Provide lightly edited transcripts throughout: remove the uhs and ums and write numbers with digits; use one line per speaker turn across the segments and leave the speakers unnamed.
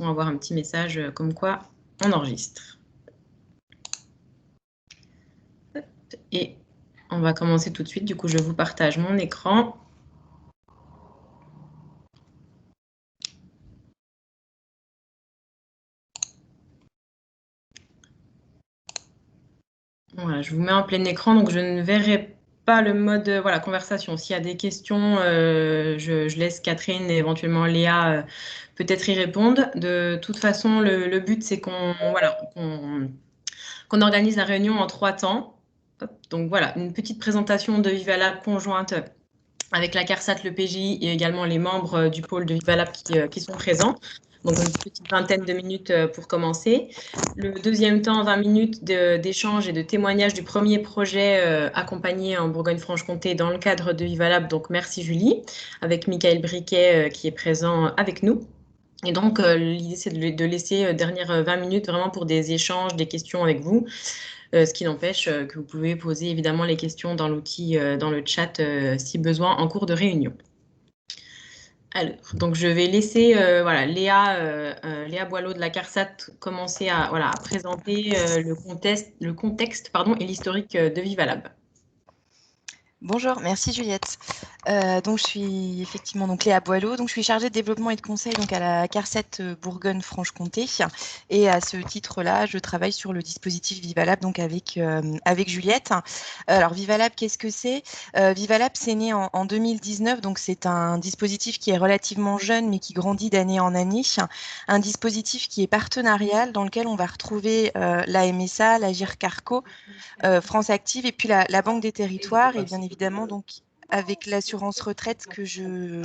On va avoir un petit message comme quoi on enregistre. Et on va commencer tout de suite. Du coup, je vous partage mon écran. Voilà, je vous mets en plein écran, donc je ne verrai pas le mode conversation. S'il y a des questions, je laisse Catherine et éventuellement Léa peut-être y répondre. De toute façon, le but, c'est qu'on organise la réunion en 3 temps. Hop, donc voilà, une petite présentation de Vivalab conjointe avec la CARSAT, le PGI et également les membres du pôle de Vivalab qui sont présents. Donc une petite vingtaine de minutes pour commencer. Le deuxième temps, 20 minutes d'échange et de témoignage du premier projet accompagné en Bourgogne-Franche-Comté dans le cadre de Vivalab. Donc merci Julie, avec Michael Briquet qui est présent avec nous. Et donc l'idée c'est de laisser dernières 20 minutes vraiment pour des échanges, des questions avec vous. Ce qui n'empêche que vous pouvez poser évidemment les questions dans l'outil, dans le chat si besoin en cours de réunion. Alors, donc je vais laisser Léa Boileau de la CARSAT commencer à présenter le contexte et l'historique de Vivalab.
Bonjour, merci Juliette. Donc je suis effectivement Léa Boileau, je suis chargée de développement et de conseil à la CARSAT Bourgogne-Franche-Comté et à ce titre-là, je travaille sur le dispositif Vivalab avec Juliette. Alors Vivalab, qu'est-ce que c'est? Vivalab, c'est né en 2019, donc c'est un dispositif qui est relativement jeune mais qui grandit d'année en année. Un dispositif qui est partenarial dans lequel on va retrouver la MSA, la GIRC-ARCO, France Active et puis la Banque des Territoires et bien évidemment avec l'assurance retraite que je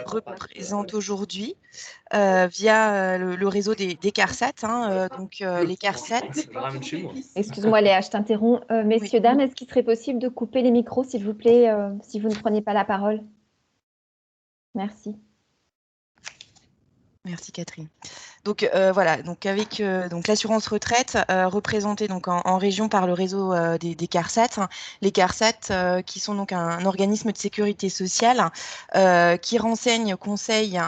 représente aujourd'hui via le réseau des CARSAT. Les CARSAT.
Excuse-moi Léa, je t'interromps. Messieurs, dames, est-ce qu'il serait possible de couper les micros, s'il vous plaît, si vous ne prenez pas la parole? Merci.
Merci Catherine. Avec l'assurance retraite représentée en région par le réseau des CARSAT. Les CARSAT qui sont un organisme de sécurité sociale qui renseigne, conseille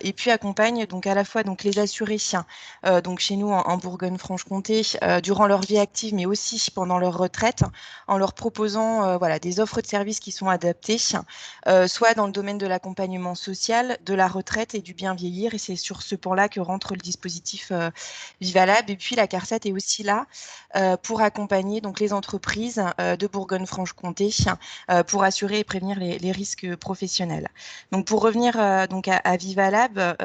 et puis accompagne à la fois les assurés chez nous en Bourgogne-Franche-Comté durant leur vie active mais aussi pendant leur retraite en leur proposant des offres de services qui sont adaptées soit dans le domaine de l'accompagnement social, de la retraite et du bien vieillir, et c'est sur ce point-là que rentre le dispositif Vivalab. Et puis la CARSAT est aussi là pour accompagner les entreprises de Bourgogne-Franche-Comté pour assurer et prévenir les risques professionnels. Donc pour revenir à Vivalab,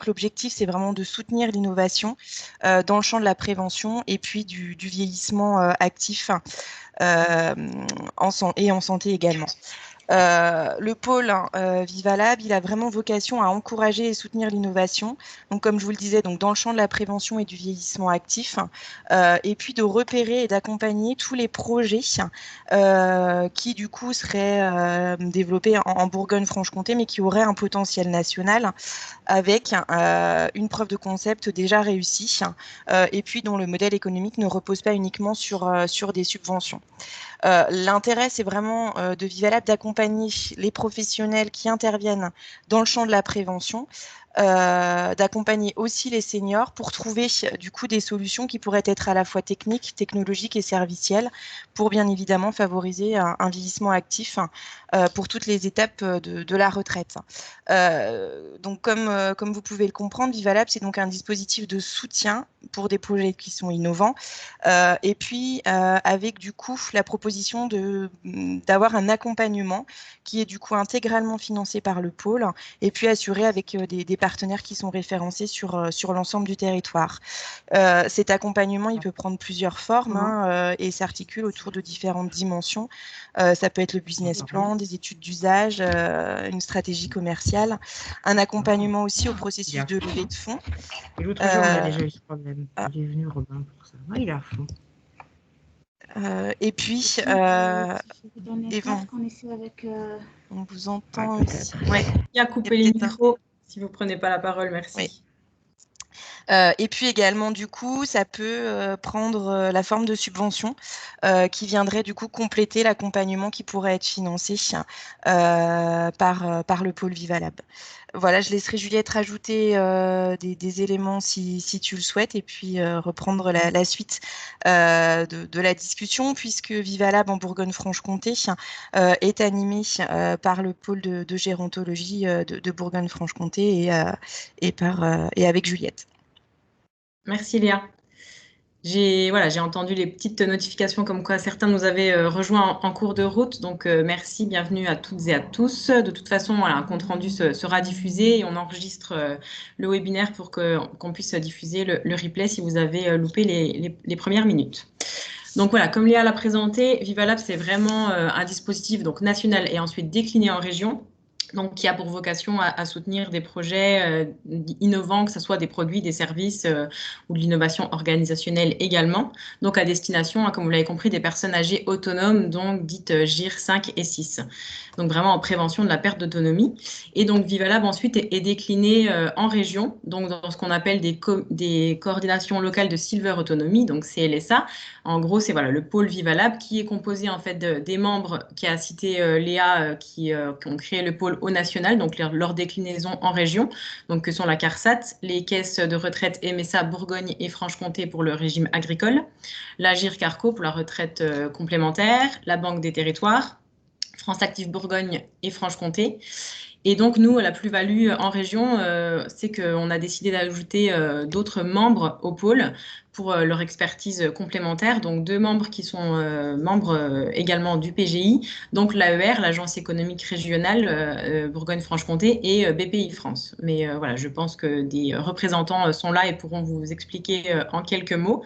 l'objectif c'est vraiment de soutenir l'innovation dans le champ de la prévention et puis du vieillissement actif en santé également. Le pôle Vivalab, il a vraiment vocation à encourager et soutenir l'innovation. Donc, comme je vous le disais, dans le champ de la prévention et du vieillissement actif, et puis de repérer et d'accompagner tous les projets qui, du coup, seraient développés en Bourgogne-Franche-Comté, mais qui auraient un potentiel national avec une preuve de concept déjà réussie et puis dont le modèle économique ne repose pas uniquement sur des subventions. L'intérêt, c'est vraiment de Vivalab d'accompagner les professionnels qui interviennent dans le champ de la prévention, d'accompagner aussi les seniors pour trouver du coup des solutions qui pourraient être à la fois techniques, technologiques et servicielles pour bien évidemment favoriser un vieillissement actif pour toutes les étapes de la retraite. Comme vous pouvez le comprendre, Vivalab, c'est un dispositif de soutien pour des projets qui sont innovants et puis avec du coup la proposition d'avoir un accompagnement qui est du coup intégralement financé par le pôle et puis assuré avec des partenaires qui sont référencés sur l'ensemble du territoire. Cet accompagnement, il peut prendre plusieurs formes et s'articule autour de différentes dimensions. Ça peut être le business plan, des études d'usage, une stratégie commerciale, un accompagnement aussi au processus de levée de fonds.
Et l'autre jour, on a déjà eu ce problème. Il est venu, Robin, pour ça. Il est à fond.
Et puis, on vous entend aussi.
Ouais. Il y a coupé les micros. Si vous ne prenez pas la parole, merci.
Oui. Et puis également, du coup, ça peut prendre la forme de subventions qui viendraient du coup compléter l'accompagnement qui pourrait être financé par le pôle Vivalab. voilà, je laisserai Juliette rajouter des éléments si tu le souhaites, et puis reprendre la suite de la discussion, puisque Vivalab en Bourgogne-Franche-Comté est animé par le pôle de gérontologie de Bourgogne-Franche-Comté et avec Juliette.
Merci Léa. J'ai entendu les petites notifications comme quoi certains nous avaient rejoints en cours de route. Donc, merci, bienvenue à toutes et à tous. De toute façon, voilà, un compte-rendu sera diffusé et on enregistre le webinaire pour qu'on puisse diffuser le replay si vous avez loupé les premières minutes. Donc voilà, comme Léa l'a présenté, Vivalab, c'est vraiment un dispositif donc, national et ensuite décliné en région. Donc, qui a pour vocation à soutenir des projets innovants, que ce soit des produits, des services ou de l'innovation organisationnelle également. Donc, à destination, comme vous l'avez compris, des personnes âgées autonomes, donc dites GIR 5 et 6. Donc, vraiment en prévention de la perte d'autonomie. Et donc, Vivalab ensuite est décliné en région, donc dans ce qu'on appelle des coordinations locales de Silver Autonomie, donc CLSA. En gros, c'est voilà, le pôle Vivalab qui est composé en fait des membres qui a cité Léa qui ont créé le pôle au national, donc leur déclinaison en région, donc que sont la CARSAT, les caisses de retraite MSA Bourgogne et Franche-Comté pour le régime agricole, la GIR-Carco pour la retraite complémentaire, la Banque des territoires, France Active Bourgogne et Franche-Comté. Et donc, nous, la plus-value en région, c'est qu'on a décidé d'ajouter d'autres membres au pôle pour leur expertise complémentaire. Donc, 2 membres qui sont membres également du PGI, donc l'AER, l'Agence économique régionale Bourgogne-Franche-Comté, et BPI France. Mais voilà, je pense que des représentants sont là et pourront vous expliquer en quelques mots.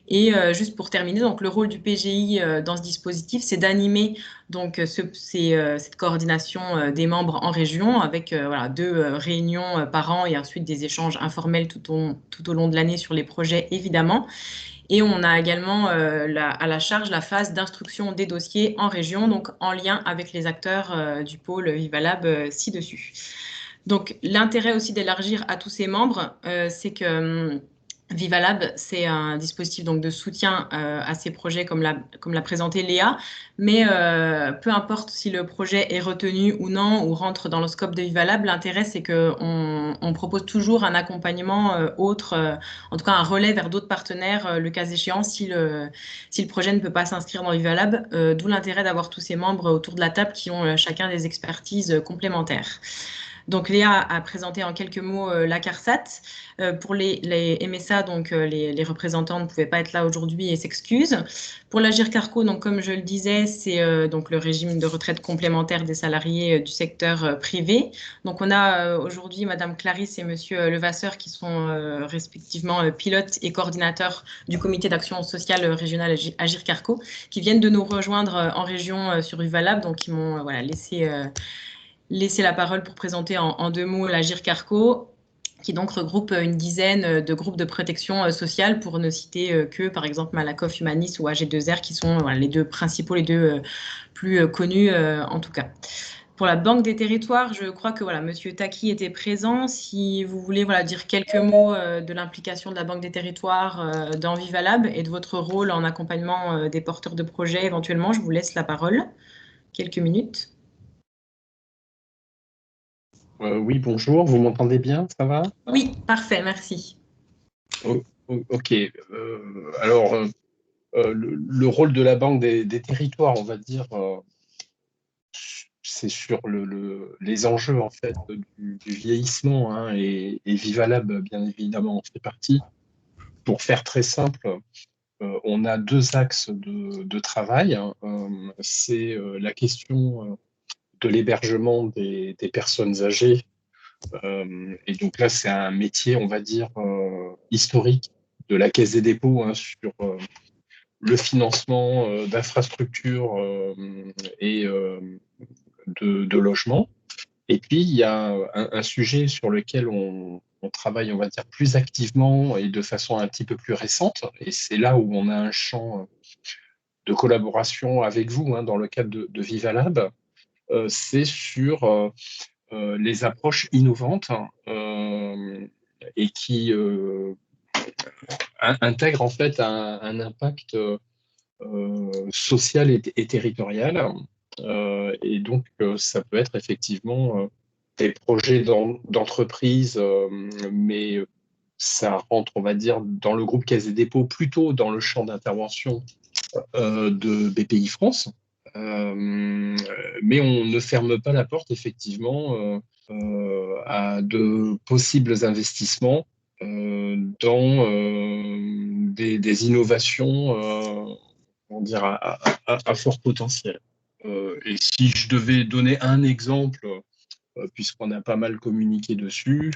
Et juste pour terminer, donc le rôle du PGI dans ce dispositif, c'est d'animer donc cette coordination des membres en région avec voilà, 2 réunions par an et ensuite des échanges informels tout au long de l'année sur les projets évidemment. Et on a également à la charge la phase d'instruction des dossiers en région, donc en lien avec les acteurs du pôle Vivalab ci-dessus. Donc l'intérêt aussi d'élargir à tous ces membres, c'est que Vivalab, c'est un dispositif donc, de soutien à ces projets comme l'a présenté Léa, mais peu importe si le projet est retenu ou non ou rentre dans le scope de Vivalab, l'intérêt c'est qu'on propose toujours un accompagnement autre, en tout cas un relais vers d'autres partenaires, le cas échéant, si le projet ne peut pas s'inscrire dans Vivalab, d'où l'intérêt d'avoir tous ces membres autour de la table qui ont chacun des expertises complémentaires. Donc Léa a présenté en quelques mots la CARSAT. Pour les MSA, donc les représentants ne pouvaient pas être là aujourd'hui et s'excusent. Pour la GIR-Carco, donc comme je le disais, c'est donc le régime de retraite complémentaire des salariés du secteur privé. Donc on a aujourd'hui Madame Clarisse et Monsieur Levasseur qui sont respectivement pilotes et coordinateurs du comité d'action sociale régionale à GIR-Carco qui viennent de nous rejoindre en région sur Vivalab. Donc ils m'ont voilà, laisser la parole pour présenter en 2 mots la GIR-Carco, qui donc regroupe une dizaine de groupes de protection sociale, pour ne citer que, par exemple, Malakoff Humanis ou AG2R, qui sont voilà, les 2 principaux, les 2 plus connus en tout cas. Pour la Banque des territoires, je crois que voilà, Monsieur Taki était présent. Si vous voulez voilà, dire quelques mots de l'implication de la Banque des territoires dans Vivalab et de votre rôle en accompagnement des porteurs de projets, éventuellement, je vous laisse la parole. Quelques minutes.
Oui, bonjour, vous m'entendez bien, ça va?
Oui, parfait, merci.
Ok, alors le rôle de la Banque des territoires, on va dire, c'est sur les enjeux en fait du vieillissement, hein, et Vivalab, bien évidemment, en fait partie. Pour faire très simple, on a 2 axes de travail, hein. C'est la question de l'hébergement des personnes âgées. Et donc là, c'est un métier, on va dire, historique de la Caisse des dépôts, hein, sur le financement d'infrastructures et de logements. Et puis, il y a un sujet sur lequel on travaille, on va dire, plus activement et de façon un petit peu plus récente. Et c'est là où on a un champ de collaboration avec vous, hein, dans le cadre de Vivalab. C'est sur les approches innovantes et qui intègrent en fait un impact social et territorial. Et donc, ça peut être effectivement des projets d'entreprise, mais ça rentre, on va dire, dans le groupe Caisse des dépôts, plutôt dans le champ d'intervention de BPI France. Mais on ne ferme pas la porte, effectivement, à de possibles investissements dans des innovations on dire, à fort potentiel. Et si je devais donner un exemple, puisqu'on a pas mal communiqué dessus,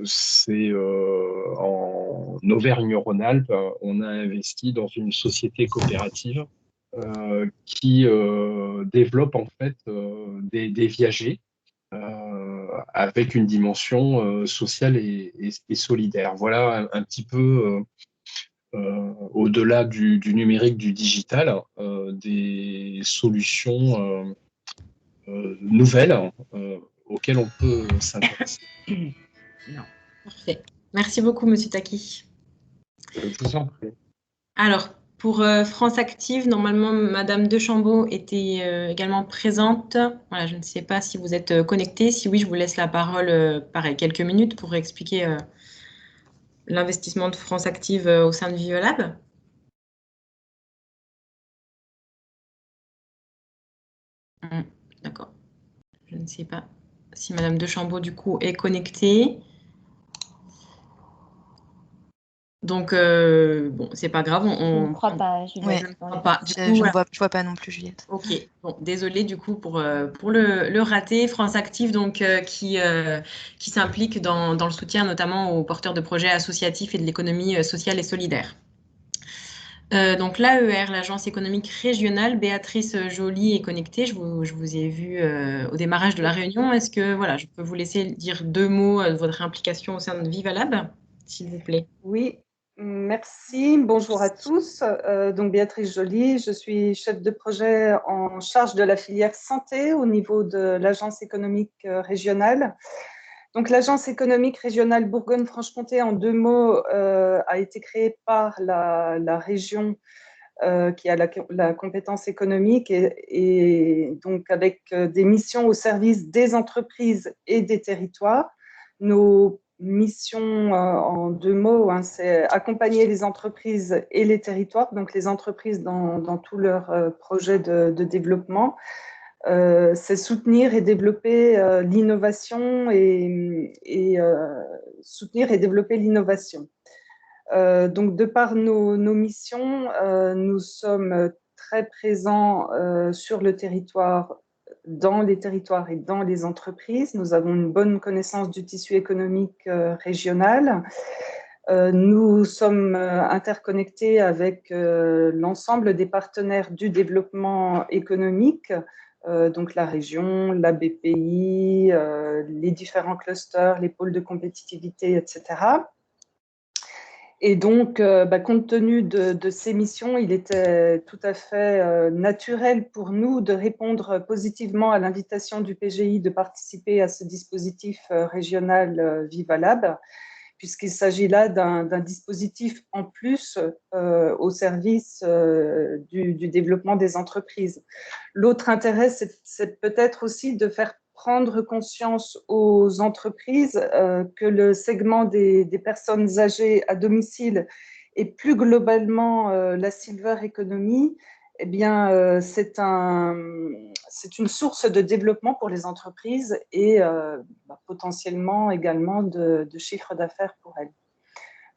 c'est en Auvergne-Rhône-Alpes, on a investi dans une société coopérative qui développe en fait des viagers avec une dimension sociale et solidaire. Voilà un petit peu au-delà du numérique, du digital, des solutions nouvelles auxquelles on peut s'intéresser.
Parfait. Merci beaucoup, Monsieur Taki.
Je vous en prie.
Alors, pour France Active, normalement, Madame Dechambeau était également présente. Voilà, je ne sais pas si vous êtes connectée. Si oui, je vous laisse la parole, pareil, quelques minutes pour expliquer l'investissement de France Active au sein de Vivalab. D'accord. Je ne sais pas si Madame Dechambeau, du coup, est connectée. Donc, bon, c'est pas grave.
Je ne crois pas, Juliette.
Ouais.
Je ne crois pas. Du coup,
Je ne vois pas non plus, Juliette.
Ok, bon, désolée du coup pour le rater. France Active, donc, qui s'implique dans le soutien notamment aux porteurs de projets associatifs et de l'économie sociale et solidaire. Donc l'AER, l'Agence économique régionale, Béatrice Joly est connectée. Je vous ai vu au démarrage de la réunion. Est-ce que voilà, je peux vous laisser dire 2 mots de votre implication au sein de Vivalab, s'il vous plaît?
Oui, merci. Bonjour à tous. Donc Béatrice Joly, je suis chef de projet en charge de la filière santé au niveau de l'Agence économique régionale. Donc l'Agence économique régionale Bourgogne-Franche-Comté, en 2 mots, a été créée par la région qui a la compétence économique et donc avec des missions au service des entreprises et des territoires. Nos missions, en 2 mots, hein, c'est accompagner les entreprises et les territoires, donc les entreprises dans tous leurs projets de développement. C'est soutenir et développer l'innovation et soutenir et développer l'innovation. Donc, de par nos missions, nous sommes très présents sur le territoire, dans les territoires et dans les entreprises. Nous avons une bonne connaissance du tissu économique régional. Nous sommes interconnectés avec l'ensemble des partenaires du développement économique, donc la région, la BPI, les différents clusters, les pôles de compétitivité, etc. Et donc, compte tenu de ces missions, il était tout à fait naturel pour nous de répondre positivement à l'invitation du PGI de participer à ce dispositif régional Vivalab, puisqu'il s'agit là d'un dispositif en plus au service du développement des entreprises. L'autre intérêt, c'est peut-être aussi de faire prendre conscience aux entreprises que le segment des personnes âgées à domicile et plus globalement la silver economy, eh bien, c'est une source de développement pour les entreprises et potentiellement également de chiffre d'affaires pour elles.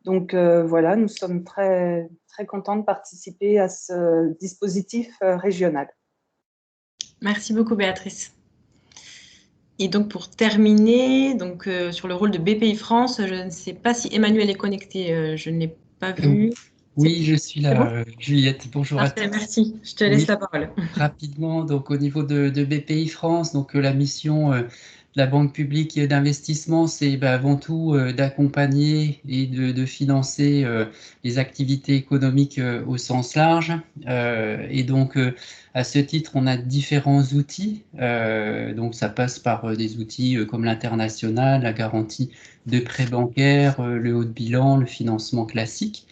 Donc voilà, nous sommes très, très contents de participer à ce dispositif régional.
Merci beaucoup, Béatrice. Et donc, pour terminer, donc, sur le rôle de BPI France, je ne sais pas si Emmanuel est connecté, je ne l'ai pas vu.
Oui, je suis là,
bon
Juliette. Bonjour
Parfait,
à tous.
merci. Je te laisse la parole.
Rapidement, donc au niveau de BPI France, donc la mission de la Banque publique d'investissement, c'est avant tout d'accompagner et de financer les activités économiques au sens large. Et donc, à ce titre, on a différents outils. Donc, ça passe par des outils comme l'international, la garantie de prêts bancaires, le haut de bilan, le financement classique.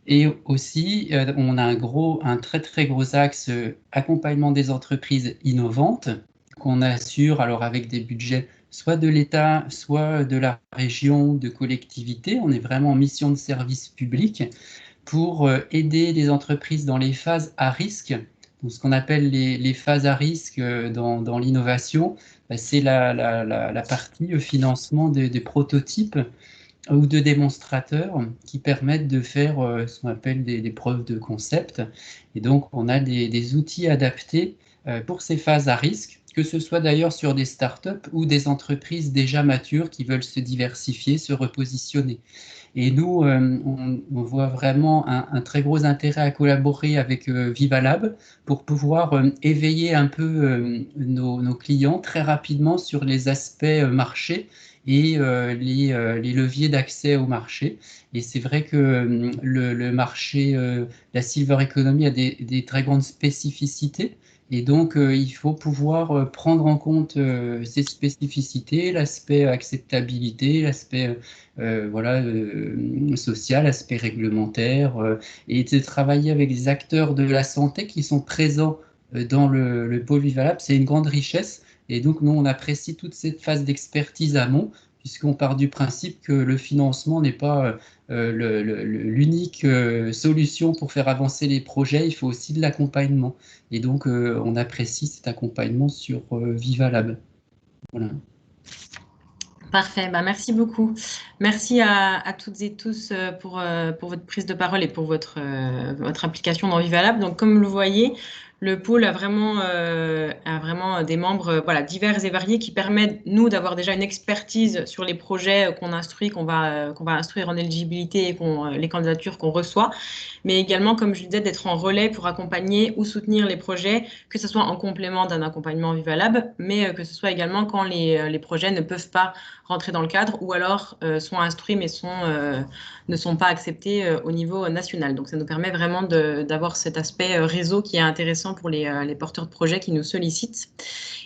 Et aussi, on a un très très gros axe accompagnement des entreprises innovantes qu'on assure, alors avec des budgets soit de l'État, soit de la région, de collectivité. On est vraiment en mission de service public pour aider les entreprises dans les phases à risque. Donc, ce qu'on appelle les phases à risque dans l'innovation, c'est la partie financement des prototypes ou de démonstrateurs qui permettent de faire ce qu'on appelle des preuves de concept. Et donc, on a des outils adaptés pour ces phases à risque, que ce soit d'ailleurs sur des startups ou des entreprises déjà matures qui veulent se diversifier, se repositionner. Et nous, on voit vraiment un très gros intérêt à collaborer avec Vivalab pour pouvoir éveiller un peu nos clients très rapidement sur les aspects marché et les leviers d'accès au marché. Et c'est vrai que le marché, la silver economy a des très grandes spécificités. Et donc, il faut pouvoir prendre en compte ces spécificités, l'aspect acceptabilité, l'aspect voilà, social, l'aspect réglementaire, et de travailler avec des acteurs de la santé qui sont présents dans le pôle Vivalab. C'est une grande richesse. Et donc, nous, on apprécie toute cette phase d'expertise amont, puisqu'on part du principe que le financement n'est pas l'unique solution pour faire avancer les projets. Il faut aussi de l'accompagnement. Et donc, on apprécie cet accompagnement sur Vivalab. Voilà.
Parfait, bah, merci beaucoup. Merci à toutes et tous pour votre prise de parole et pour votre implication dans Vivalab. Donc, comme vous le voyez, le pôle a vraiment des membres voilà, divers et variés qui permettent, nous, d'avoir déjà une expertise sur les projets qu'on instruit, qu'on va instruire en éligibilité et les candidatures qu'on reçoit, mais également, comme je disais, d'être en relais pour accompagner ou soutenir les projets, que ce soit en complément d'un accompagnement Vivalab, mais que ce soit également quand les projets ne peuvent pas rentrer dans le cadre ou alors sont instruits mais ne sont pas acceptés au niveau national. Donc, ça nous permet vraiment d'avoir cet aspect réseau qui est intéressant pour les porteurs de projets qui nous sollicitent.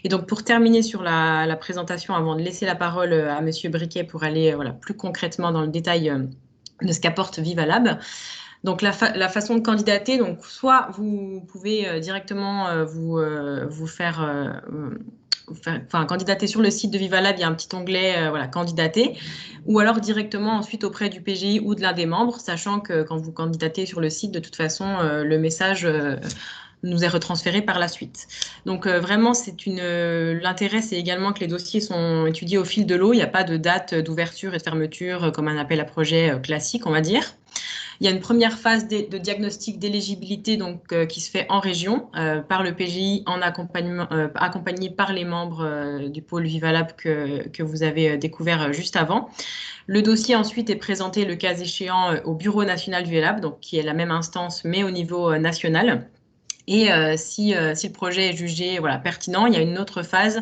Et donc, pour terminer sur la présentation, avant de laisser la parole à Monsieur Briquet pour aller voilà, plus concrètement dans le détail de ce qu'apporte Vivalab. Donc, la façon de candidater, donc soit vous pouvez directement vous faire candidater sur le site de Vivalab, il y a un petit onglet voilà, candidater, ou alors directement ensuite auprès du PGI ou de l'un des membres, sachant que quand vous candidatez sur le site, de toute façon, le message nous est retransféré par la suite. Donc vraiment, l'intérêt, c'est également que les dossiers sont étudiés au fil de l'eau. Il n'y a pas de date d'ouverture et de fermeture comme un appel à projet classique, on va dire. Il y a une première phase de diagnostic d'éligibilité qui se fait en région par le PGI accompagné par les membres du pôle Vivalab que vous avez découvert juste avant. Le dossier ensuite est présenté le cas échéant au Bureau national du Vivalab, donc qui est la même instance mais au niveau national. Et si le projet est jugé voilà, pertinent, il y a une autre phase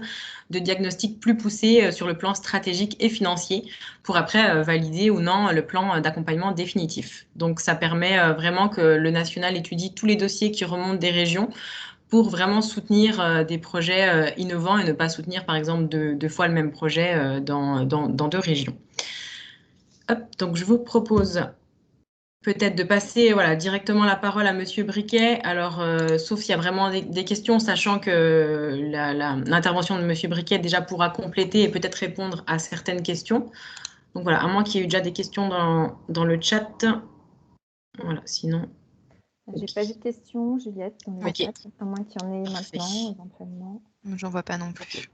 de diagnostic plus poussé sur le plan stratégique et financier pour après valider ou non le plan d'accompagnement définitif. Donc, ça permet vraiment que le national étudie tous les dossiers qui remontent des régions pour vraiment soutenir des projets innovants et ne pas soutenir, par exemple, deux fois le même projet dans deux régions. Hop, donc, je vous propose peut-être de passer voilà, directement la parole à Monsieur Briquet. Alors, sauf s'il y a vraiment des questions, sachant que l'intervention de Monsieur Briquet déjà pourra compléter et peut-être répondre à certaines questions. Donc voilà, à moins qu'il y ait eu déjà des questions dans le chat. Voilà, sinon...
J'ai pas vu de questions, Juliette, dans le chat, à moins qu'il y en ait
Parfait.
maintenant, éventuellement.
J'en vois pas non plus.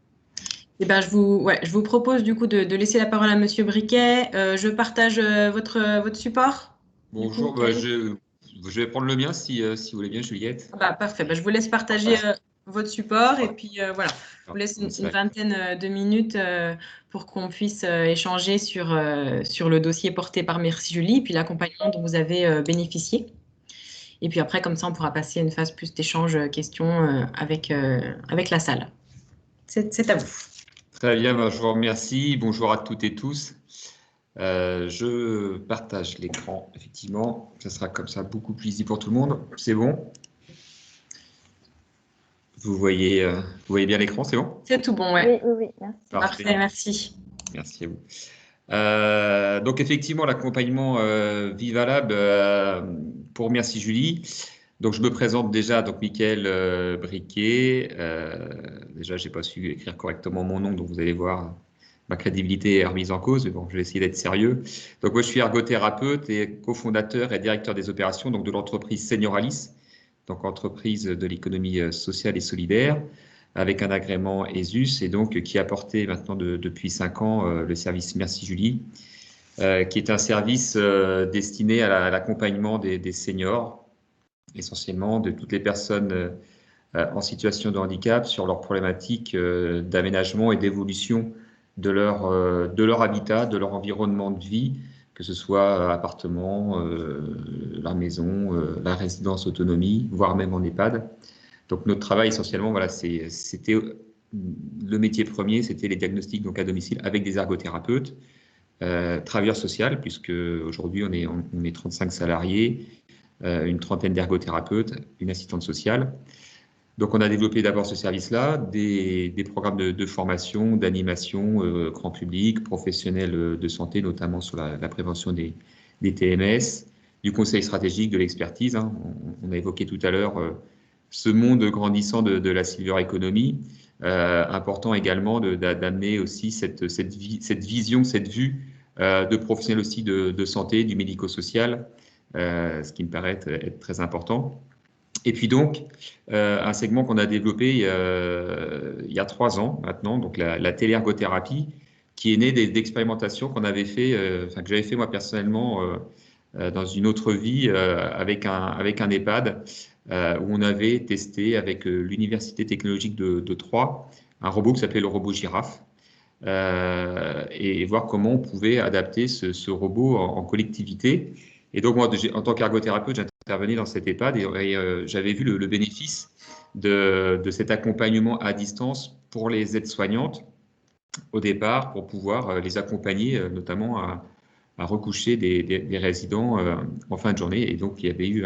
Eh ben, je vous propose du coup de laisser la parole à Monsieur Briquet. Je partage votre support.
Bonjour, je vais prendre le mien si vous voulez bien, Juliette.
Parfait, je vous laisse partager votre support et puis voilà, je vous laisse une vingtaine de minutes pour qu'on puisse échanger sur le dossier porté par Merci Julie et puis l'accompagnement dont vous avez bénéficié. Et puis après, comme ça, on pourra passer à une phase plus d'échange, questions avec la salle. C'est à vous.
Très bien, je vous remercie. Bonjour à toutes et tous. Je partage l'écran, effectivement. Ça sera comme ça beaucoup plus easy pour tout le monde. C'est bon? Vous voyez bien l'écran, c'est bon?
C'est tout bon, ouais.
Oui, merci.
Parfait, merci.
Merci à vous. Donc, effectivement, l'accompagnement Vivalab pour Merci Julie. Donc, je me présente déjà, donc Mickaël Briquet. Déjà, je n'ai pas su écrire correctement mon nom, donc vous allez voir, ma crédibilité est remise en cause, mais bon, je vais essayer d'être sérieux. Donc, moi, je suis ergothérapeute et cofondateur et directeur des opérations donc, de l'entreprise Senioralis, donc entreprise de l'économie sociale et solidaire, avec un agrément ESUS, et donc qui a porté maintenant depuis 5 ans le service Merci Julie, qui est un service destiné à l'accompagnement des seniors, essentiellement de toutes les personnes en situation de handicap sur leurs problématiques d'aménagement et d'évolution de leur habitat, de leur environnement de vie, que ce soit appartement, la maison, la résidence autonomie, voire même en EHPAD. Donc notre travail essentiellement, voilà, c'était le métier premier, c'était les diagnostics donc à domicile avec des ergothérapeutes, travailleurs sociaux, puisque aujourd'hui on est 35 salariés, une trentaine d'ergothérapeutes, une assistante sociale. Donc, on a développé d'abord ce service-là, des programmes de formation, d'animation, grand public, professionnels de santé, notamment sur la prévention des TMS, du conseil stratégique, de l'expertise. Hein. On a évoqué tout à l'heure ce monde grandissant de la silver economy. Important également d'amener aussi cette vision, cette vue de professionnels aussi de santé, du médico-social, ce qui me paraît être très important. Et puis donc, un segment qu'on a développé il y a 3 ans maintenant, donc la téléergothérapie, qui est née d'expérimentations qu'on avait fait, que j'avais fait moi personnellement dans une autre vie avec un EHPAD, où on avait testé avec l'Université technologique de Troyes un robot qui s'appelait le robot Girafe, et voir comment on pouvait adapter ce robot en collectivité. Et donc, moi, en tant qu'ergothérapeute, j'intervenais dans cet EHPAD et j'avais vu le bénéfice de cet accompagnement à distance pour les aides-soignantes au départ, pour pouvoir les accompagner, notamment à recoucher des résidents en fin de journée. Et donc, il y avait eu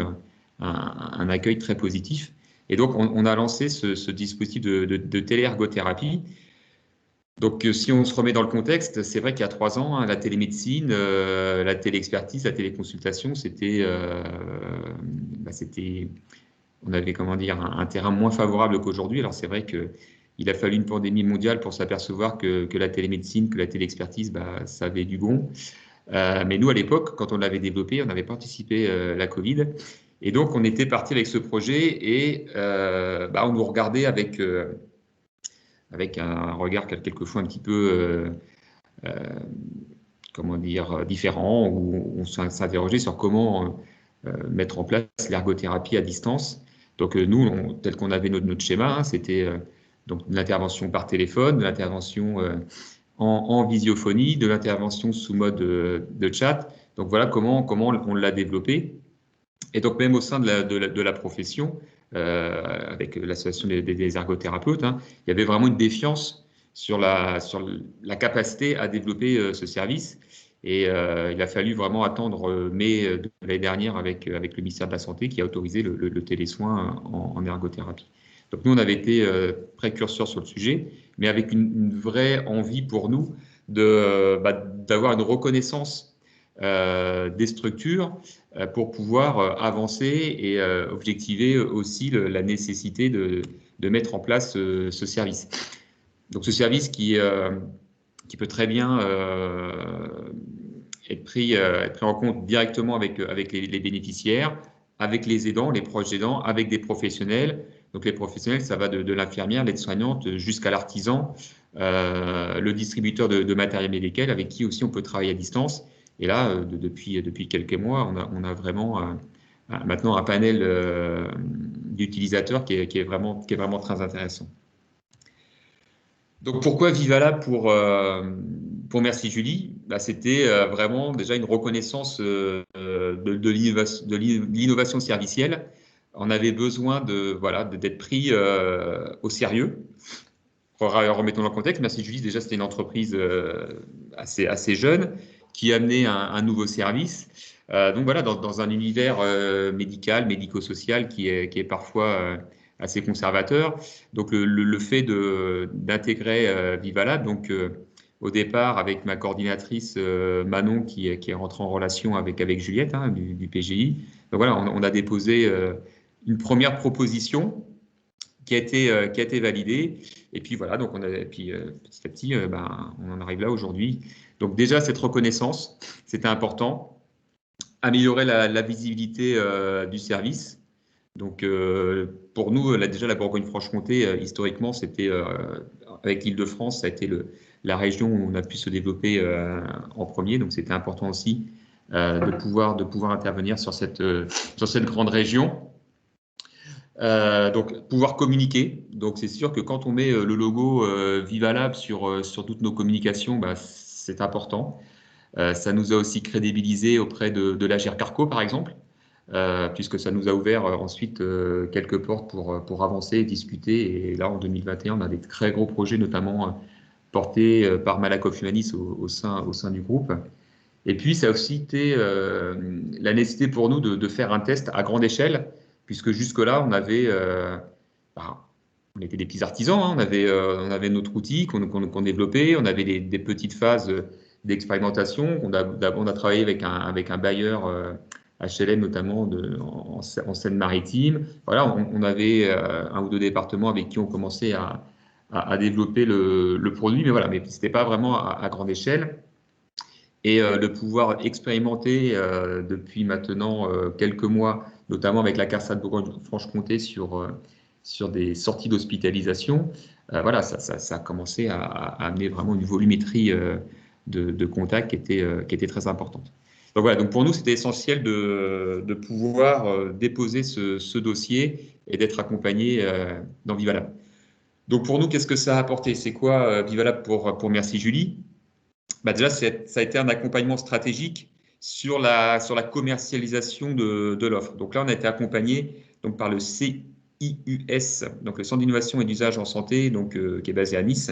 un accueil très positif. Et donc, on a lancé ce dispositif de téléergothérapie. Donc, si on se remet dans le contexte, c'est vrai qu'il y a 3 ans, la télémédecine, la téléexpertise, la téléconsultation, on avait, comment dire, un terrain moins favorable qu'aujourd'hui. Alors, c'est vrai qu'il a fallu une pandémie mondiale pour s'apercevoir que la télémédecine, que la téléexpertise, ça avait du bon. Mais nous, à l'époque, quand on l'avait développé, on avait participé à la Covid. Et donc, on était parti avec ce projet et on nous regardait avec un regard quelquefois un petit peu, différent, où on s'interrogeait sur comment mettre en place l'ergothérapie à distance. Donc nous, tel qu'on avait notre schéma, c'était donc de l'intervention par téléphone, de l'intervention en visiophonie, de l'intervention sous mode de chat. Donc voilà comment on l'a développé. Et donc même au sein de la profession, avec l'association des ergothérapeutes, il y avait vraiment une défiance sur la capacité à développer ce service. Et il a fallu vraiment attendre mai de l'année dernière avec le ministère de la Santé qui a autorisé le télésoin en ergothérapie. Donc nous, on avait été précurseurs sur le sujet, mais avec une vraie envie pour nous d'avoir une reconnaissance des structures pour pouvoir avancer et objectiver aussi la nécessité de mettre en place ce service. Donc ce service qui peut très bien être pris en compte directement avec les bénéficiaires, avec les aidants, les proches aidants, avec des professionnels. Donc les professionnels, ça va de l'infirmière, l'aide-soignante, jusqu'à l'artisan, le distributeur de matériel médical, avec qui aussi on peut travailler à distance. Et là, depuis quelques mois, on a vraiment maintenant un panel d'utilisateurs qui est vraiment très intéressant. Donc pourquoi Vivalab pour Merci Julie? C'était vraiment déjà une reconnaissance de l'innovation servicielle. On avait besoin d'être pris au sérieux. Remettons dans le contexte, Merci Julie, déjà c'était une entreprise assez jeune qui amenait un nouveau service. Donc voilà, dans un univers médical, médico-social qui est parfois assez conservateur. Donc le fait d'intégrer Vivalab, donc au départ avec ma coordinatrice Manon qui est rentrée en relation avec Juliette du PGI. Donc voilà, on a déposé une première proposition qui a été validée. Et puis voilà, donc petit à petit, on en arrive là aujourd'hui. Donc déjà, cette reconnaissance, c'était important. Améliorer la visibilité du service. Donc pour nous, déjà la Bourgogne-Franche-Comté, historiquement, c'était avec l'Île-de-France, ça a été la région où on a pu se développer en premier. Donc c'était important aussi de pouvoir intervenir sur cette grande région. Donc pouvoir communiquer. Donc c'est sûr que quand on met le logo Vivalab sur toutes nos communications, c'est important. Ça nous a aussi crédibilisé auprès de l'Agir Carco, par exemple, puisque ça nous a ouvert ensuite quelques portes pour avancer et discuter. Et là, en 2021, on a des très gros projets, notamment portés par Malakoff Humanis au sein du groupe. Et puis, ça a aussi été la nécessité pour nous de faire un test à grande échelle, puisque jusque-là, on était des petits artisans, hein, on avait notre outil qu'on développait, on avait des petites phases d'expérimentation. On a travaillé avec un bailleur HLM notamment en Seine-Maritime. Voilà, on avait un ou deux départements avec qui on commençait à développer le produit, mais voilà, mais c'était pas vraiment à grande échelle. Et de pouvoir expérimenter depuis maintenant quelques mois, notamment avec la CARSAT Bourgogne-Franche-Comté sur des sorties d'hospitalisation, voilà, ça a commencé à amener vraiment une volumétrie de contacts qui était très importante. Donc voilà, donc pour nous, c'était essentiel de pouvoir déposer ce dossier et d'être accompagné dans Vivalab. Donc pour nous, qu'est-ce que ça a apporté? C'est quoi Vivalab pour Merci Julie? Déjà, ça a été un accompagnement stratégique sur la commercialisation de l'offre. Donc là, on a été accompagné donc, par le CIUS, donc le Centre d'innovation et d'usage en santé, donc, qui est basé à Nice.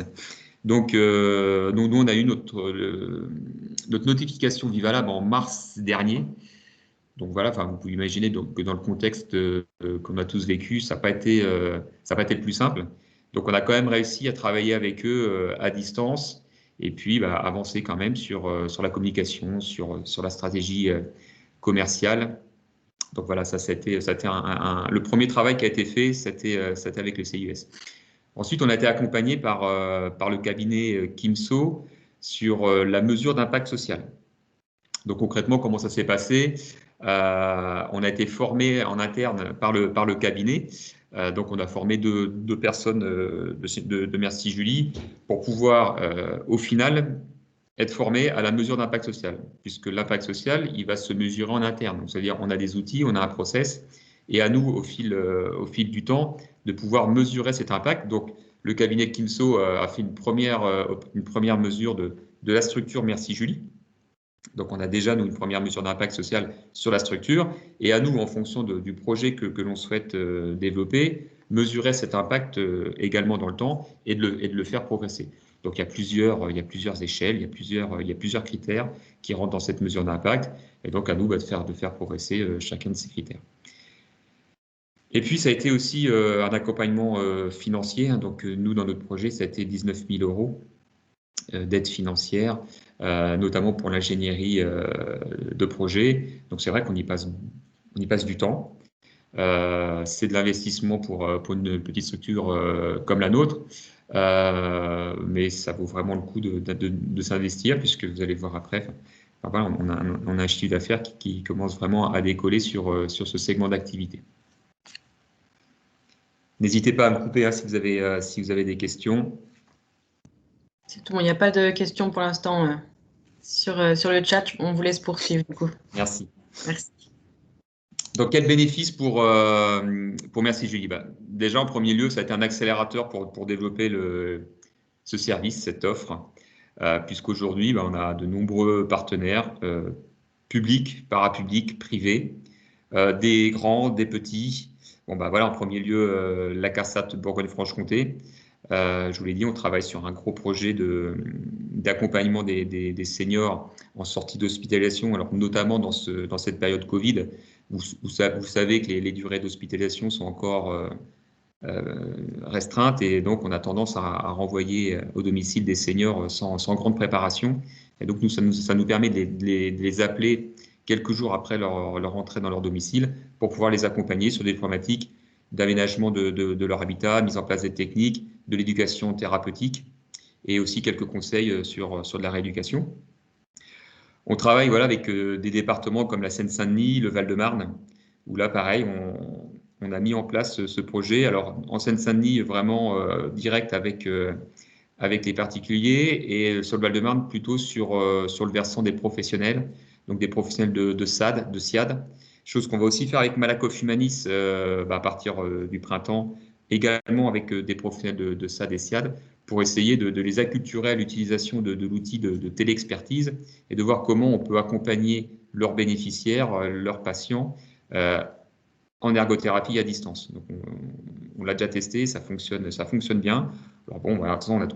Donc, nous, on a eu notre notification Vivalab en mars dernier. Donc voilà, vous pouvez imaginer que dans le contexte qu'on a tous vécu, ça n'a pas été le plus simple. Donc on a quand même réussi à travailler avec eux à distance et puis avancer quand même sur la communication, sur la stratégie commerciale. Donc voilà, ça a été le premier travail qui a été fait, c'était avec le CIUS. Ensuite, on a été accompagné par le cabinet Kimso sur la mesure d'impact social. Donc concrètement, comment ça s'est passé? On a été formé en interne par le cabinet. Donc on a formé deux personnes de Merci Julie pour pouvoir, au final, être formé à la mesure d'impact social, puisque l'impact social, il va se mesurer en interne. Donc, c'est-à-dire on a des outils, on a un process, et à nous, au fil du temps, de pouvoir mesurer cet impact. Donc le cabinet Kimso a fait une première mesure de la structure Merci Julie. Donc, on a déjà, nous, une première mesure d'impact social sur la structure. Et à nous, en fonction du projet que l'on souhaite développer, mesurer cet impact également dans le temps et de le faire progresser. Donc, il y a plusieurs échelles, il y a plusieurs critères qui rentrent dans cette mesure d'impact. Et donc, à nous de faire progresser chacun de ces critères. Et puis, ça a été aussi un accompagnement financier. Hein. Donc, nous, dans notre projet, ça a été 19 000 € d'aide financière, notamment pour l'ingénierie de projet. Donc c'est vrai qu'on y passe du temps. C'est de l'investissement pour une petite structure comme la nôtre, mais ça vaut vraiment le coup de s'investir, puisque vous allez voir après, voilà, on a un chiffre d'affaires qui commence vraiment à décoller sur ce segment d'activité. N'hésitez pas à me couper si vous avez des questions.
C'est tout. Il n'y a pas de questions pour l'instant sur le chat. On vous laisse poursuivre du coup.
Merci.
Merci.
Donc, quel bénéfice pour Merci Julie? Déjà, en premier lieu, ça a été un accélérateur pour développer ce service, cette offre, puisqu'aujourd'hui, on a de nombreux partenaires publics, parapublics, privés, des grands, des petits. Voilà, en premier lieu, la CARSAT Bourgogne-Franche-Comté. Je vous l'ai dit, on travaille sur un gros projet d'accompagnement des seniors en sortie d'hospitalisation, alors notamment dans cette période Covid, où vous savez que les durées d'hospitalisation sont encore restreintes, et donc on a tendance à renvoyer au domicile des seniors sans grande préparation. Et donc ça nous permet de les appeler quelques jours après leur entrée dans leur domicile pour pouvoir les accompagner sur des problématiques d'aménagement de leur habitat, mise en place des techniques, de l'éducation thérapeutique et aussi quelques conseils sur de la rééducation. On travaille avec des départements comme la Seine-Saint-Denis, le Val-de-Marne, où là, pareil, on a mis en place ce projet. Alors, en Seine-Saint-Denis, vraiment direct avec les particuliers, et sur le Val-de-Marne, plutôt sur le versant des professionnels, donc des professionnels de SAD, de SIAD, chose qu'on va aussi faire avec Malakoff Humanis à partir du printemps, également avec des professionnels de SAD et SIAD, pour essayer de les acculturer à l'utilisation de l'outil de téléexpertise et de voir comment on peut accompagner leurs bénéficiaires, leurs patients, en ergothérapie à distance. Donc on l'a déjà testé, ça fonctionne bien. Alors bon,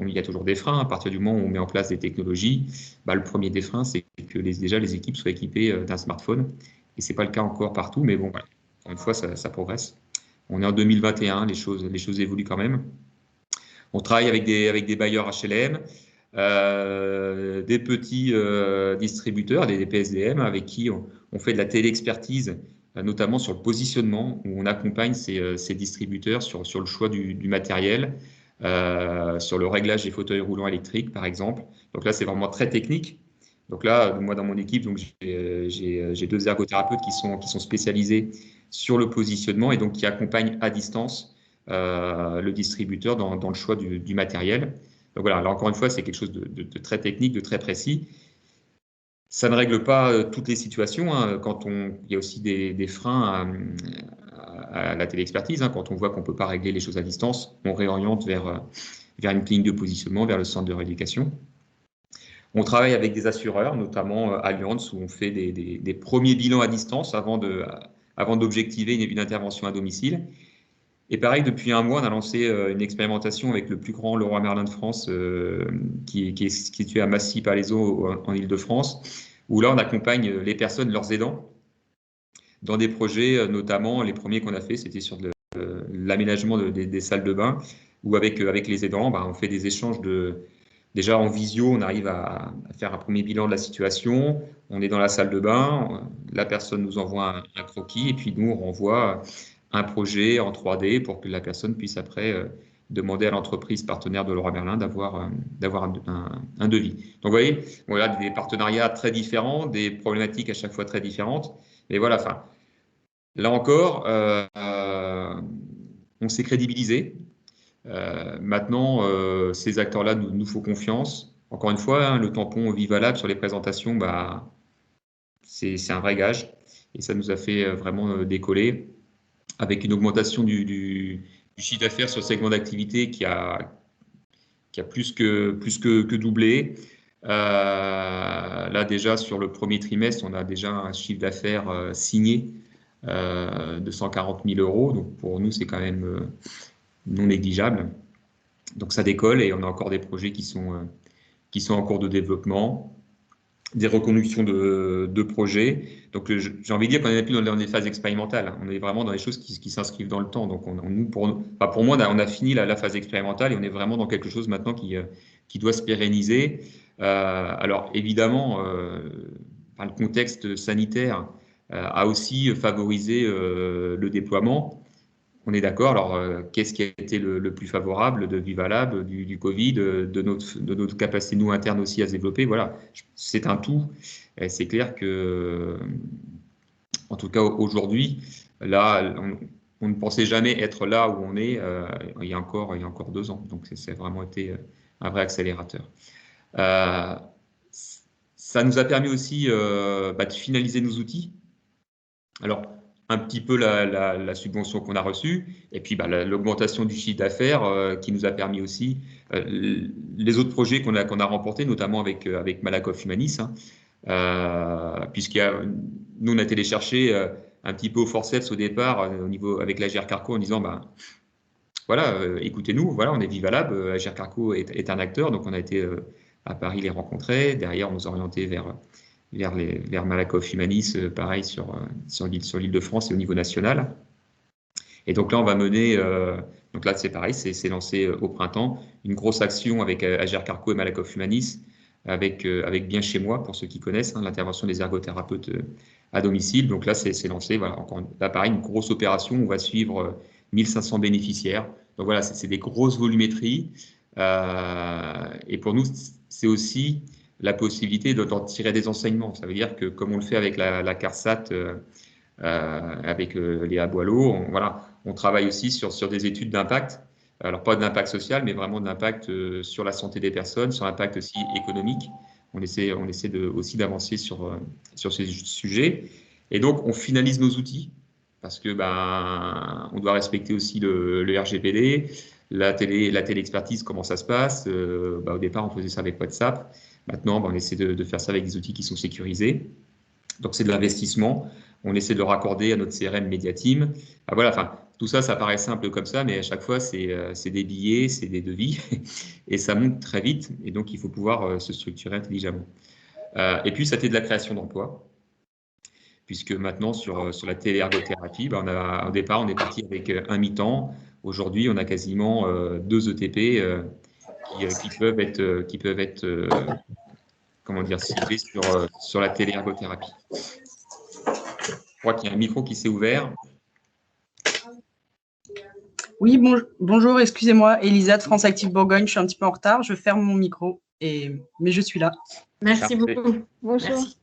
il y a toujours des freins. À partir du moment où on met en place des technologies, le premier des freins, c'est que déjà les équipes soient équipées d'un smartphone. Et ce n'est pas le cas encore partout, mais bon, encore une fois, ça progresse. On est en 2021, les choses évoluent quand même. On travaille avec des bailleurs HLM, des petits distributeurs, des PSDM, avec qui on fait de la téléexpertise, notamment sur le positionnement, où on accompagne ces distributeurs sur le choix du matériel, sur le réglage des fauteuils roulants électriques, par exemple. Donc là, c'est vraiment très technique. Donc là, moi, dans mon équipe, j'ai 2 ergothérapeutes qui sont spécialisés sur le positionnement et donc qui accompagnent à distance le distributeur dans le choix du matériel. Donc voilà, là encore une fois, c'est quelque chose de très technique, de très précis. Ça ne règle pas toutes les situations. Hein, il y a aussi des freins à la téléexpertise. Hein, quand on voit qu'on ne peut pas régler les choses à distance, on réoriente vers une clinique de positionnement, vers le centre de rééducation. On travaille avec des assureurs, notamment Allianz, où on fait des premiers bilans à distance avant d'objectiver une intervention à domicile. Et pareil, depuis un mois, on a lancé une expérimentation avec le plus grand Leroy Merlin de France, qui est situé à Massy-Palaiseau, en Île-de-France, où là, on accompagne les personnes, leurs aidants, dans des projets, notamment les premiers qu'on a fait, c'était sur l'aménagement des salles de bain, où avec les aidants, on fait des échanges déjà en visio, on arrive à faire un premier bilan de la situation. On est dans la salle de bain, la personne nous envoie un croquis, et puis nous, on renvoie un projet en 3D pour que la personne puisse après demander à l'entreprise partenaire de Leroy Merlin d'avoir un devis. Donc vous voyez, voilà des partenariats très différents, des problématiques à chaque fois très différentes. Mais voilà, enfin, là encore, on s'est crédibilisé. Maintenant, ces acteurs-là nous font confiance. Encore une fois, hein, le tampon Vivalab sur les présentations, c'est un vrai gage. Et ça nous a fait vraiment décoller, avec une augmentation du chiffre d'affaires sur le segment d'activité qui a plus que doublé. Là, déjà, sur le premier trimestre, on a déjà un chiffre d'affaires signé de 140 000 €. Donc, pour nous, c'est quand même non négligeable. Donc, ça décolle et on a encore des projets qui sont en cours de développement, des reconductions de projets. Donc, j'ai envie de dire qu'on n'est plus dans des phases expérimentales. On est vraiment dans des choses qui s'inscrivent dans le temps. Donc, pour moi, on a fini la phase expérimentale et on est vraiment dans quelque chose maintenant qui doit se pérenniser. Alors, évidemment, le contexte sanitaire a aussi favorisé le déploiement. On est d'accord. Alors, qu'est-ce qui a été le plus favorable de Vivalab, du Covid, de notre capacité, nous, internes aussi, à se développer? Voilà, c'est un tout. C'est clair que, en tout cas, aujourd'hui, là, on ne pensait jamais être là où on est il y a encore 2 ans. Donc, c'est vraiment été un vrai accélérateur. Ça nous a permis aussi de finaliser nos outils. Alors, un petit peu la subvention qu'on a reçue, et puis l'augmentation du chiffre d'affaires qui nous a permis aussi les autres projets qu'on a remportés, notamment avec Malakoff Humanis, hein, nous, on a été les chercher un petit peu au forceps au départ, avec l'Agir Carco, en disant, voilà, écoutez-nous, voilà, on est Vivalab, Agir Carco est un acteur, donc on a été à Paris les rencontrer. Derrière, on nous a orientés vers Malakoff Humanis, pareil, sur l'Île-de-France et au niveau national. Et donc là, on va mener, donc là, c'est pareil, c'est lancé au printemps, une grosse action avec Agir Carco et Malakoff Humanis, avec Bien Chez Moi, pour ceux qui connaissent, hein, l'intervention des ergothérapeutes à domicile. Donc là, c'est lancé. Voilà, encore là, pareil, une grosse opération. On va suivre 1500 bénéficiaires. Donc voilà, c'est des grosses volumétries. Et pour nous, c'est aussi la possibilité d'en tirer des enseignements. Ça veut dire que comme on le fait avec la CARSAT, avec Léa Boileau, on travaille aussi sur des études d'impact. Alors pas d'impact social, mais vraiment d'impact sur la santé des personnes, sur l'impact aussi économique. On essaie aussi d'avancer sur ces sujets. Et donc, on finalise nos outils parce que on doit respecter aussi le RGPD, la télé-expertise, comment ça se passe. Au départ, on faisait ça avec WhatsApp. Maintenant, on essaie de faire ça avec des outils qui sont sécurisés. Donc, c'est de l'investissement. On essaie de le raccorder à notre CRM Mediateam. Tout ça, ça paraît simple comme ça, mais à chaque fois, c'est des billets, c'est des devis, et ça monte très vite. Et donc, il faut pouvoir se structurer intelligemment. Et puis, ça fait de la création d'emplois, puisque maintenant, sur la téléergothérapie, au départ, on est parti avec un mi-temps. Aujourd'hui, on a quasiment 2 ETP qui peuvent être ciblés sur la téléergothérapie. Je crois qu'il y a un micro qui s'est ouvert.
Oui, bonjour, excusez-moi, Elisa de France Active Bourgogne, je suis un petit peu en retard, je ferme mon micro, mais je suis là.
Merci beaucoup.
Bonjour.
Merci.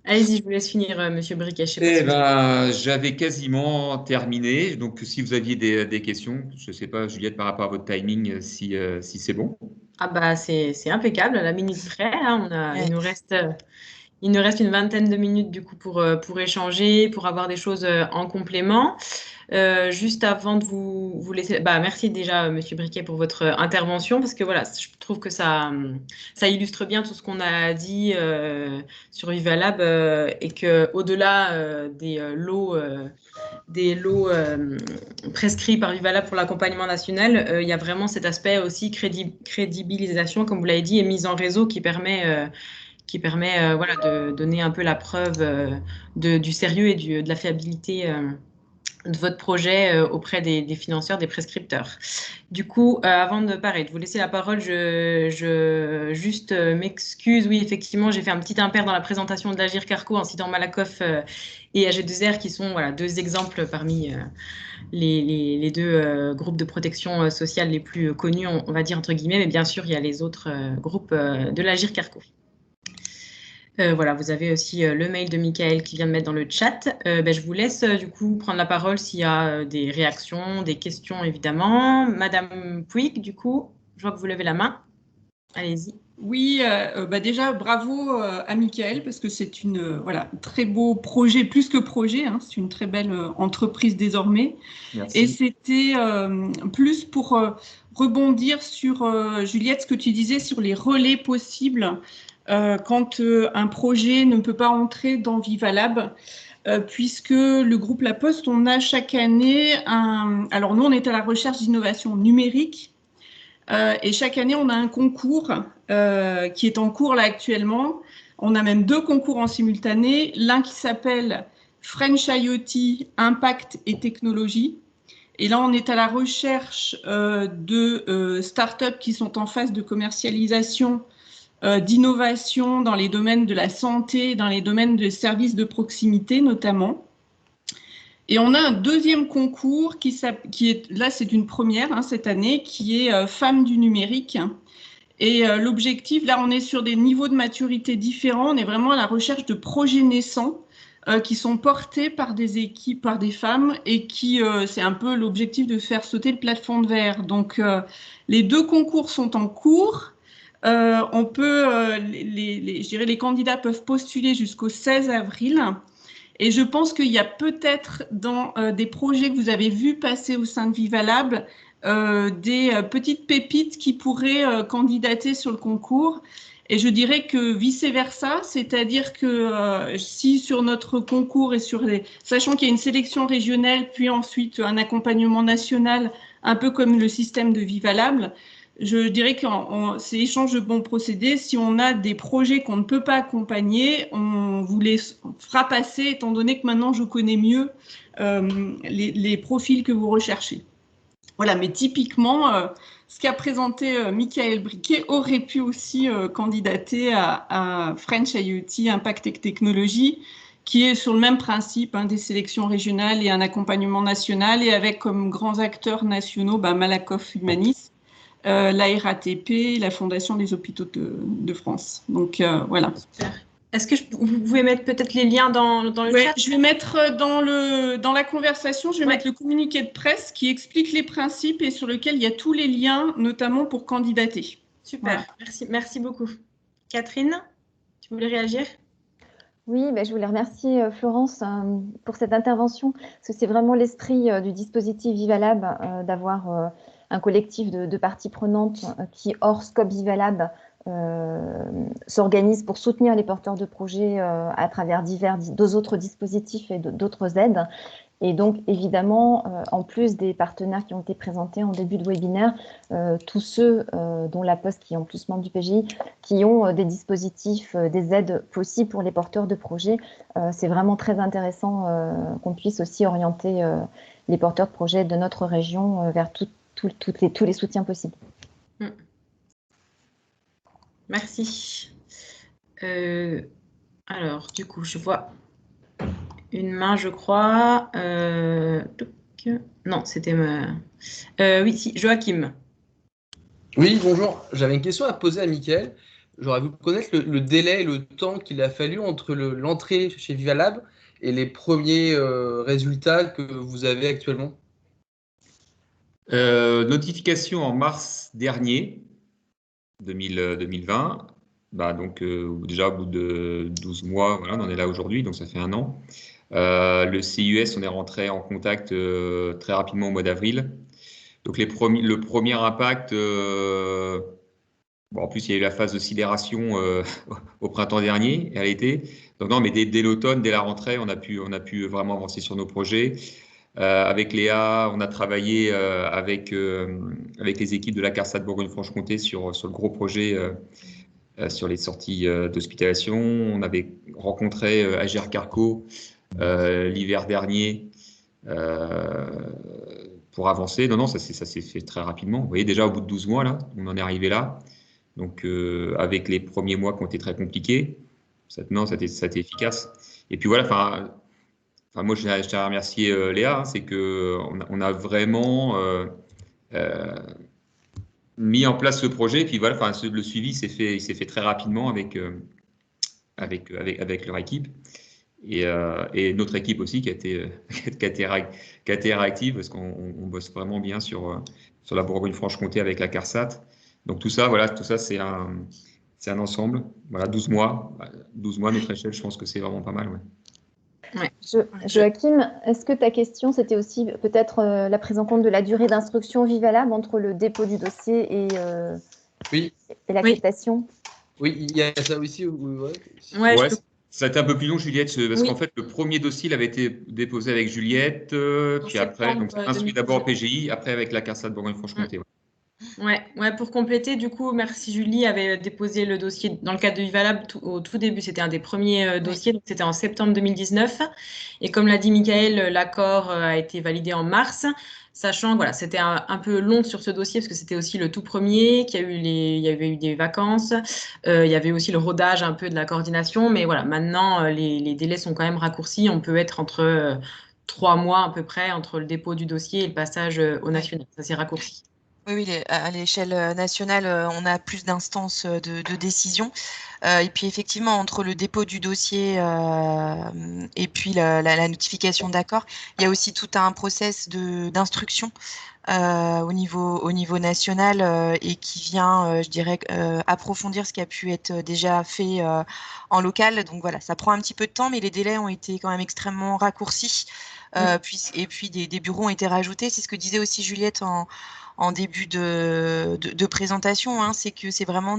Allez-y, je vous laisse finir, Monsieur Briquet.
J'avais quasiment terminé, donc si vous aviez des questions, je ne sais pas, Juliette, par rapport à votre timing, si c'est bon.
C'est impeccable, à la minute près, hein, il nous reste une vingtaine de minutes du coup pour échanger, pour avoir des choses en complément. Juste avant de vous laisser, merci déjà Monsieur Briquet pour votre intervention, parce que voilà, je trouve que ça illustre bien tout ce qu'on a dit sur Vivalab, et que au-delà des lots prescrits par Vivalab pour l'accompagnement national, il y a vraiment cet aspect aussi crédibilisation, comme vous l'avez dit, et mise en réseau qui permet de donner un peu la preuve du sérieux et de la fiabilité de votre projet auprès des financeurs, des prescripteurs. Du coup, avant de vous laisser la parole, je juste m'excuse. Oui, effectivement, j'ai fait un petit impair dans la présentation de l'Agir Carco en citant Malakoff et AG2R, qui sont 2 exemples parmi les 2 groupes de protection sociale les plus connus, on va dire entre guillemets, mais bien sûr, il y a les autres groupes de l'Agir Carco. Vous avez aussi le mail de Michael qui vient de mettre dans le chat. Je vous laisse du coup prendre la parole s'il y a des réactions, des questions évidemment. Madame Pouic, du coup, je vois que vous levez la main. Allez-y.
Oui, déjà bravo à Michael, parce que c'est très beau projet, plus que projet, hein, c'est une très belle entreprise désormais.
Merci.
Et c'était plus pour rebondir sur, Juliette, ce que tu disais sur les relais possibles quand un projet ne peut pas entrer dans Vivalab, puisque le groupe La Poste, on a chaque année alors nous, on est à la recherche d'innovation numérique, et chaque année, on a un concours qui est en cours là actuellement. On a même 2 concours en simultané, l'un qui s'appelle French IoT, Impact et Technologie. Et là, on est à la recherche de startups qui sont en phase de commercialisation, d'innovation dans les domaines de la santé, dans les domaines de services de proximité notamment. Et on a un 2e concours qui est, là c'est une première cette année, qui est Femmes du numérique. Et l'objectif, là on est sur des niveaux de maturité différents, on est vraiment à la recherche de projets naissants qui sont portés par des équipes, par des femmes, et qui, c'est un peu l'objectif de faire sauter le plafond de verre. Donc les 2 concours sont en cours. On peut, je dirais, les candidats peuvent postuler jusqu'au 16 avril. Et je pense qu'il y a peut-être dans des projets que vous avez vus passer au sein de Vivalab, des petites pépites qui pourraient candidater sur le concours. Et je dirais que vice-versa, c'est-à-dire que si sur notre concours et sachant qu'il y a une sélection régionale, puis ensuite un accompagnement national, un peu comme le système de Vivalab, je dirais que c'est échange de bons procédés. Si on a des projets qu'on ne peut pas accompagner, on vous les fera passer, étant donné que maintenant je connais mieux les profils que vous recherchez. Voilà, mais typiquement, ce qu'a présenté Michael Briquet aurait pu aussi candidater à French IoT, Impact et Technologie, qui est sur le même principe, des sélections régionales et un accompagnement national, et avec comme grands acteurs nationaux Malakoff Humanis, la RATP, la Fondation des hôpitaux de France. Donc voilà.
Super. Est-ce que vous pouvez mettre peut-être les liens dans le chat?
Je vais mettre dans la conversation, je vais mettre le communiqué de presse qui explique les principes et sur lequel il y a tous les liens, notamment pour candidater.
Super, merci beaucoup. Catherine, tu voulais réagir?
Oui, je voulais remercier Florence pour cette intervention, parce que c'est vraiment l'esprit du dispositif Vivalab d'avoir un collectif de parties prenantes qui, hors scope Vivalab, s'organise pour soutenir les porteurs de projets à travers deux autres dispositifs et d'autres aides. Et donc, évidemment, en plus des partenaires qui ont été présentés en début de webinaire, tous ceux, dont la Poste qui est en plus membre du PGI, qui ont des dispositifs, des aides possibles pour les porteurs de projets, c'est vraiment très intéressant qu'on puisse aussi orienter les porteurs de projets de notre région vers tous les soutiens possibles.
Merci. Alors, du coup, je vois une main, je crois. Non, c'était oui, si, Joachim.
Oui, bonjour. J'avais une question à poser à Mickaël. J'aurais voulu connaître le délai et le temps qu'il a fallu entre l'entrée chez Vivalab et les premiers résultats que vous avez actuellement.
Notification en mars dernier, 2020. Donc, déjà, au bout de 12 mois, voilà, on en est là aujourd'hui, donc ça fait 1 an. Le CIUS, on est rentré en contact très rapidement au mois d'avril. Donc, le premier impact, en plus, il y a eu la phase de sidération au printemps dernier et à l'été. Donc, non, mais dès l'automne, dès la rentrée, on a pu vraiment avancer sur nos projets. Avec Léa, on a travaillé avec les équipes de la CARSAT Bourgogne-Franche-Comté sur le gros projet sur les sorties d'hospitalisation. On avait rencontré Agir Carco l'hiver dernier pour avancer. Non, ça s'est fait très rapidement. Vous voyez, déjà au bout de 12 mois, là, on en est arrivé là. Donc, avec les premiers mois qui ont été très compliqués, ça a été efficace. Et puis voilà, moi, je tiens à remercier Léa, c'est qu'on a vraiment mis en place ce projet. Et puis voilà, le suivi s'est fait très rapidement avec leur équipe. Et notre équipe aussi qui a été réactive parce qu'on bosse vraiment bien sur la Bourgogne-Franche-Comté avec la CARSAT. Donc tout ça, c'est un ensemble. Voilà, 12 mois. 12 mois, notre échelle, je pense que c'est vraiment pas mal.
Ouais. Joachim, est-ce que ta question, c'était aussi peut-être la prise en compte de la durée d'instruction Vivalab entre le dépôt du dossier et l'acceptation?
Oui, il y a ça aussi.
Ça a été un peu plus long, Juliette, parce qu'en fait, le premier dossier il avait été déposé avec Juliette, puis après, donc instruit d'abord au PGI, après avec la CARSAT Bourgogne-Franche-Comté.
Ouais, pour compléter, du coup, merci Julie avait déposé le dossier dans le cadre de Vivalab au tout début. C'était un des premiers dossiers, donc c'était en septembre 2019. Et comme l'a dit Mickaël, l'accord a été validé en mars, sachant que c'était un peu long sur ce dossier parce que c'était aussi le tout premier, il y avait eu des vacances, il y avait aussi le rodage un peu de la coordination. Mais voilà, maintenant, les délais sont quand même raccourcis. On peut être entre 3 mois à peu près entre le dépôt du dossier et le passage au national. Ça s'est raccourci.
Oui, à l'échelle nationale, on a plus d'instances de décision. Et puis effectivement, entre le dépôt du dossier et puis la notification d'accord, il y a aussi tout un process d'instruction au niveau national et qui vient, je dirais, approfondir ce qui a pu être déjà fait en local. Donc voilà, ça prend un petit peu de temps, mais les délais ont été quand même extrêmement raccourcis. Et puis des bureaux ont été rajoutés. C'est ce que disait aussi Juliette en début de présentation, c'est que c'est vraiment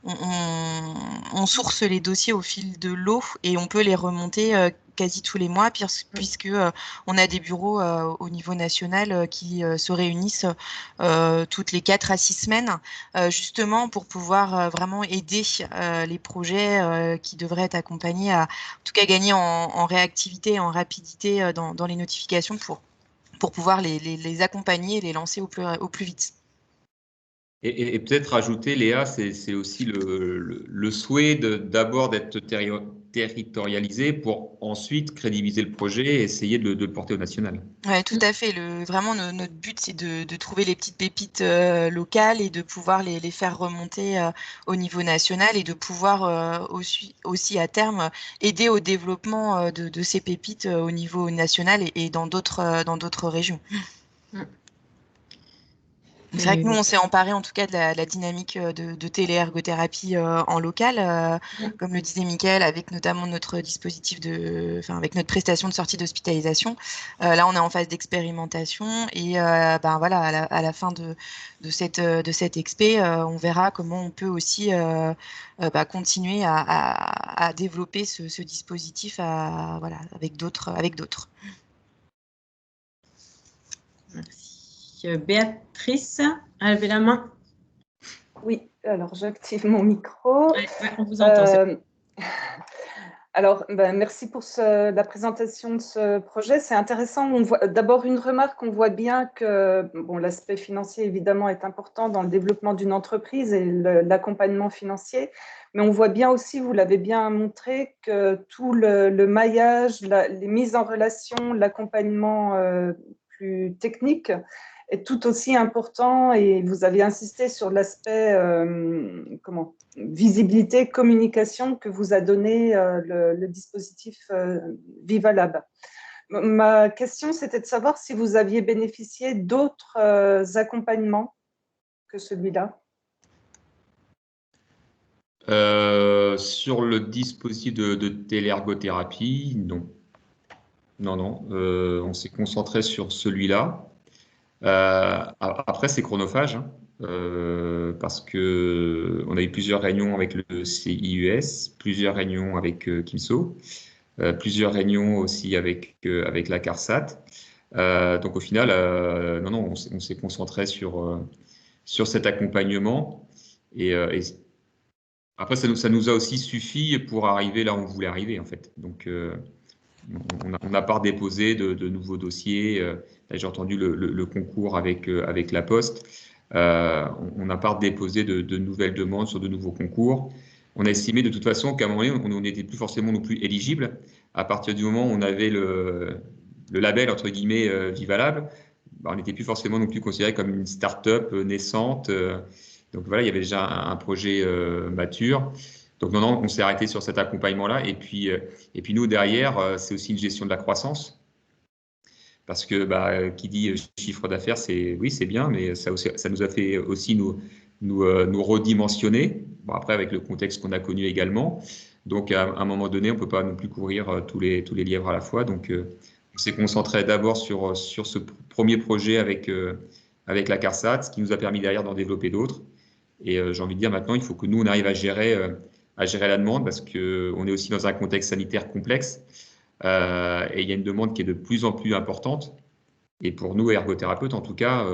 on source les dossiers au fil de l'eau et on peut les remonter quasi tous les mois puisque on a des bureaux au niveau national qui se réunissent toutes les 4 à 6 semaines justement pour pouvoir vraiment aider les projets qui devraient être accompagnés à, en tout cas, gagner en réactivité, en rapidité dans les notifications pour pouvoir les accompagner et les lancer au plus vite. Et
peut-être rajouter, Léa, c'est aussi le souhait d'abord d'être territorialiser pour ensuite crédibiliser le projet et essayer de le porter au national.
Oui, tout à fait. Vraiment, notre but, c'est de trouver les petites pépites locales et de pouvoir les faire remonter au niveau national et de pouvoir aussi à terme aider au développement de ces pépites au niveau national et dans d'autres régions. C'est vrai que nous, on s'est emparé en tout cas de la dynamique de téléergothérapie en local, comme le disait Mickaël, avec notamment notre dispositif avec notre prestation de sortie d'hospitalisation. Là, on est en phase d'expérimentation et voilà, à la fin de cette expé, on verra comment on peut aussi continuer à développer ce dispositif voilà, avec d'autres.
Merci. Béatrice, levez la main.
Oui, alors j'active mon micro.
Ouais, on vous entend.
Alors, merci pour la présentation de ce projet. C'est intéressant. On voit d'abord une remarque. On voit bien que l'aspect financier, évidemment, est important dans le développement d'une entreprise et l'accompagnement financier. Mais on voit bien aussi, vous l'avez bien montré, que tout le maillage, les mises en relation, l'accompagnement plus technique est tout aussi important, et vous avez insisté sur l'aspect visibilité, communication que vous a donné le dispositif VivaLab. Ma question, c'était de savoir si vous aviez bénéficié d'autres accompagnements que celui-là.
Sur le dispositif de téléergothérapie, non. Non. On s'est concentré sur celui-là. Après, c'est chronophage, hein, parce qu'on a eu plusieurs réunions avec le CIUS, plusieurs réunions avec Kimso, plusieurs réunions aussi avec la CARSAT. Donc au final, non, on s'est concentré sur cet accompagnement. Et après, ça nous a aussi suffi pour arriver là où on voulait arriver, en fait. Donc on n'a pas déposé de nouveaux dossiers. J'ai entendu le concours avec la Poste. On n'a pas déposé de nouvelles demandes sur de nouveaux concours. On a estimé de toute façon qu'à un moment donné, on n'était plus forcément non plus éligible. À partir du moment où on avait le label, entre guillemets, VivaLab, on n'était plus forcément non plus considéré comme une start-up naissante. Donc voilà, il y avait déjà un projet mature. Donc non, on s'est arrêté sur cet accompagnement-là. Et puis nous, derrière, c'est aussi une gestion de la croissance. Parce que qui dit chiffre d'affaires, oui, c'est bien, mais ça nous a fait aussi nous redimensionner. Bon, après, avec le contexte qu'on a connu également. Donc à un moment donné, on ne peut pas non plus couvrir tous les lièvres à la fois. Donc on s'est concentré d'abord sur ce premier projet avec la CARSAT, ce qui nous a permis derrière d'en développer d'autres. Et j'ai envie de dire maintenant, il faut que nous, on arrive à gérer la demande, parce qu'on est aussi dans un contexte sanitaire complexe. Et il y a une demande qui est de plus en plus importante. Et pour nous, ergothérapeutes, en tout cas,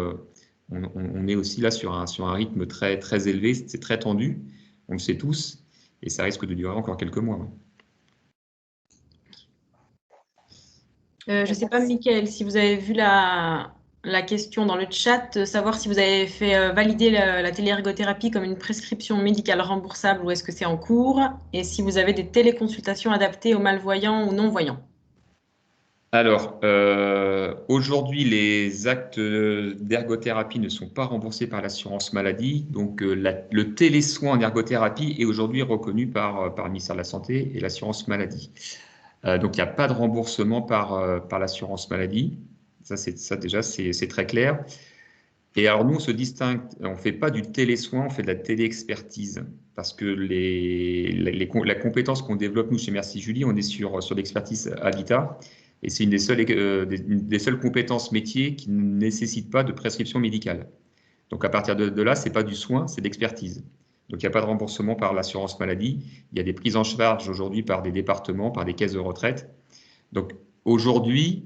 on est aussi là sur un rythme très, très élevé. C'est très tendu, on le sait tous, et ça risque de durer encore quelques mois.
Je ne sais pas, Mickaël, si vous avez vu la question dans le chat, savoir si vous avez fait valider la téléergothérapie comme une prescription médicale remboursable ou est-ce que c'est en cours, et si vous avez des téléconsultations adaptées aux malvoyants ou non-voyants.
Alors, aujourd'hui, les actes d'ergothérapie ne sont pas remboursés par l'assurance maladie. Donc, le télésoin en ergothérapie est aujourd'hui reconnu par le ministère de la Santé et l'assurance maladie. Donc, il n'y a pas de remboursement par l'assurance maladie. Ça déjà, c'est très clair. Et alors, nous, on se distingue, on ne fait pas du télésoin, on fait de la téléexpertise. Parce que la compétence qu'on développe, nous, chez Merci Julie, on est sur l'expertise habitat. Et c'est une des seules compétences métiers qui ne nécessitent pas de prescription médicale. Donc, à partir de là, ce n'est pas du soin, c'est d'expertise. Donc, il n'y a pas de remboursement par l'assurance maladie. Il y a des prises en charge aujourd'hui par des départements, par des caisses de retraite. Donc, aujourd'hui,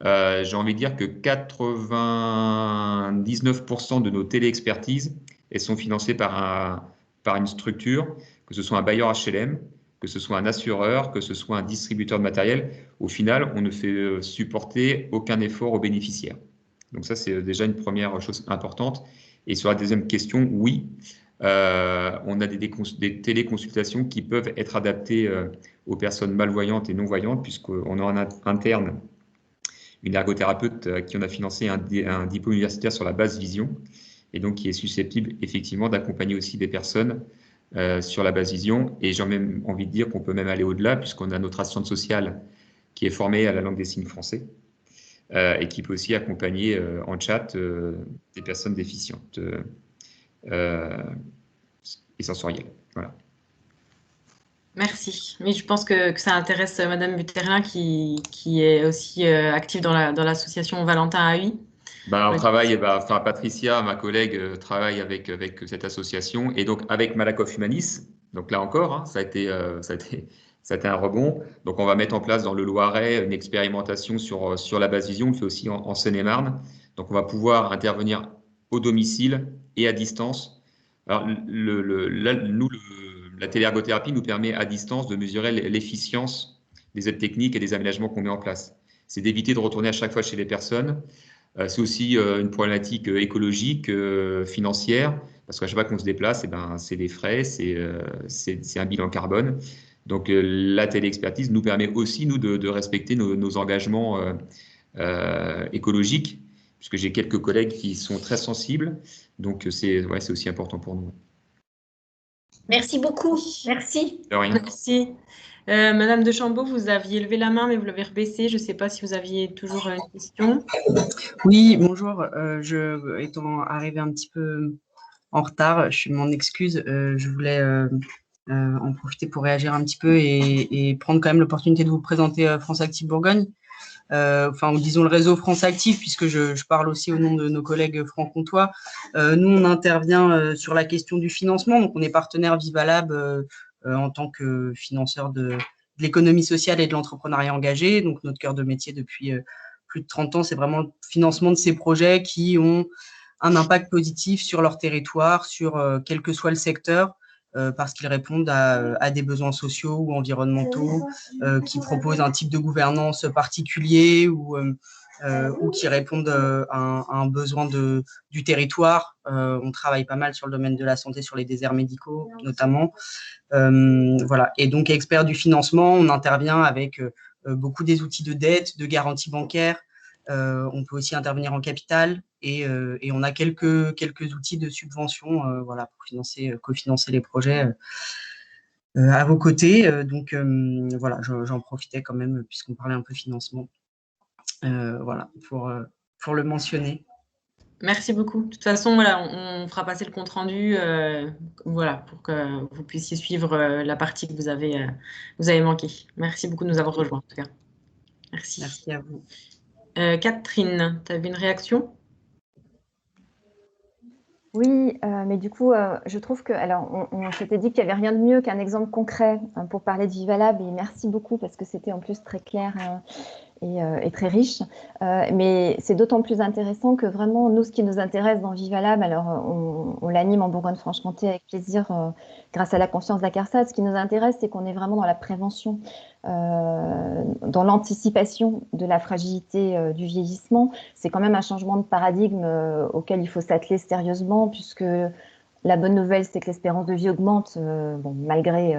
j'ai envie de dire que 99% de nos téléexpertises, elles sont financées par une structure, que ce soit un bailleur HLM, que ce soit un assureur, que ce soit un distributeur de matériel. Au final, on ne fait supporter aucun effort aux bénéficiaires. Donc ça, c'est déjà une première chose importante. Et sur la deuxième question, oui, on a des téléconsultations qui peuvent être adaptées aux personnes malvoyantes et non-voyantes, puisqu'on a en interne une ergothérapeute à qui on a financé un diplôme universitaire sur la basse vision, et donc qui est susceptible effectivement d'accompagner aussi des personnes sur la basse vision. Et j'ai même envie de dire qu'on peut même aller au-delà, puisqu'on a notre assistante sociale qui est formée à la langue des signes français et qui peut aussi accompagner en chat des personnes déficientes et sensorielles. Voilà.
Merci. Mais je pense que ça intéresse Madame Buterlin qui est aussi active dans l'association Valentin AI.
On travaille, enfin, Patricia, ma collègue, travaille avec cette association et donc avec Malakoff Humanis. Donc là encore, hein, ça a été un rebond. Donc on va mettre en place dans le Loiret une expérimentation sur la basse vision. On le fait aussi en Seine-et-Marne. Donc on va pouvoir intervenir au domicile et à distance. Alors la téléergothérapie nous permet à distance de mesurer l'efficience des aides techniques et des aménagements qu'on met en place. C'est d'éviter de retourner à chaque fois chez les personnes. C'est aussi une problématique écologique, financière, parce qu'à chaque fois qu'on se déplace, c'est des frais, c'est un bilan carbone. Donc la téléexpertise nous permet aussi, nous, de respecter nos engagements écologiques, puisque j'ai quelques collègues qui sont très sensibles. Donc c'est aussi important pour nous.
Merci beaucoup. Merci.
De rien.
Merci. Madame de Chambaud, vous aviez levé la main, mais vous l'avez rebaissée. Je ne sais pas si vous aviez toujours une question.
Oui, bonjour. Étant arrivée un petit peu en retard, je m'en excuse. Je voulais en profiter pour réagir un petit peu et prendre quand même l'opportunité de vous présenter France Active Bourgogne. Ou disons le réseau France Active, puisque je parle aussi au nom de nos collègues franc-comtois. Nous, on intervient sur la question du financement. Donc, on est partenaire Vivalab en tant que financeur de l'économie sociale et de l'entrepreneuriat engagé. Donc, notre cœur de métier depuis plus de 30 ans, c'est vraiment le financement de ces projets qui ont un impact positif sur leur territoire, sur quel que soit le secteur, parce qu'ils répondent à des besoins sociaux ou environnementaux, qui proposent un type de gouvernance particulier ou qui répondent à un besoin du territoire. On travaille pas mal sur le domaine de la santé, sur les déserts médicaux notamment. Voilà. Et donc, expert du financement, on intervient avec beaucoup des outils de dette, de garantie bancaire. On peut aussi intervenir en capital et on a quelques outils de subvention voilà, pour cofinancer les projets à vos côtés. Donc, voilà, j'en profitais quand même puisqu'on parlait un peu financement. Voilà, pour le mentionner.
Merci beaucoup. De toute façon, voilà, on fera passer le compte-rendu voilà, pour que vous puissiez suivre la partie que vous avez manquée. Merci beaucoup de nous avoir rejoints, en tout cas. Merci.
Merci à vous.
Catherine, tu avais une réaction ?
Oui, mais du coup, je trouve que, alors, on s'était dit qu'il n'y avait rien de mieux qu'un exemple concret pour parler de Vivalab, et merci beaucoup parce que c'était en plus très clair et très riche. Mais c'est d'autant plus intéressant que vraiment, nous, ce qui nous intéresse dans Vivalab, alors on l'anime en Bourgogne-Franche-Comté avec plaisir grâce à la conscience de la CARSAT. Ce qui nous intéresse, c'est qu'on est vraiment dans la prévention, dans l'anticipation de la fragilité du vieillissement. C'est quand même un changement de paradigme auquel il faut s'atteler sérieusement, puisque la bonne nouvelle, c'est que l'espérance de vie augmente, malgré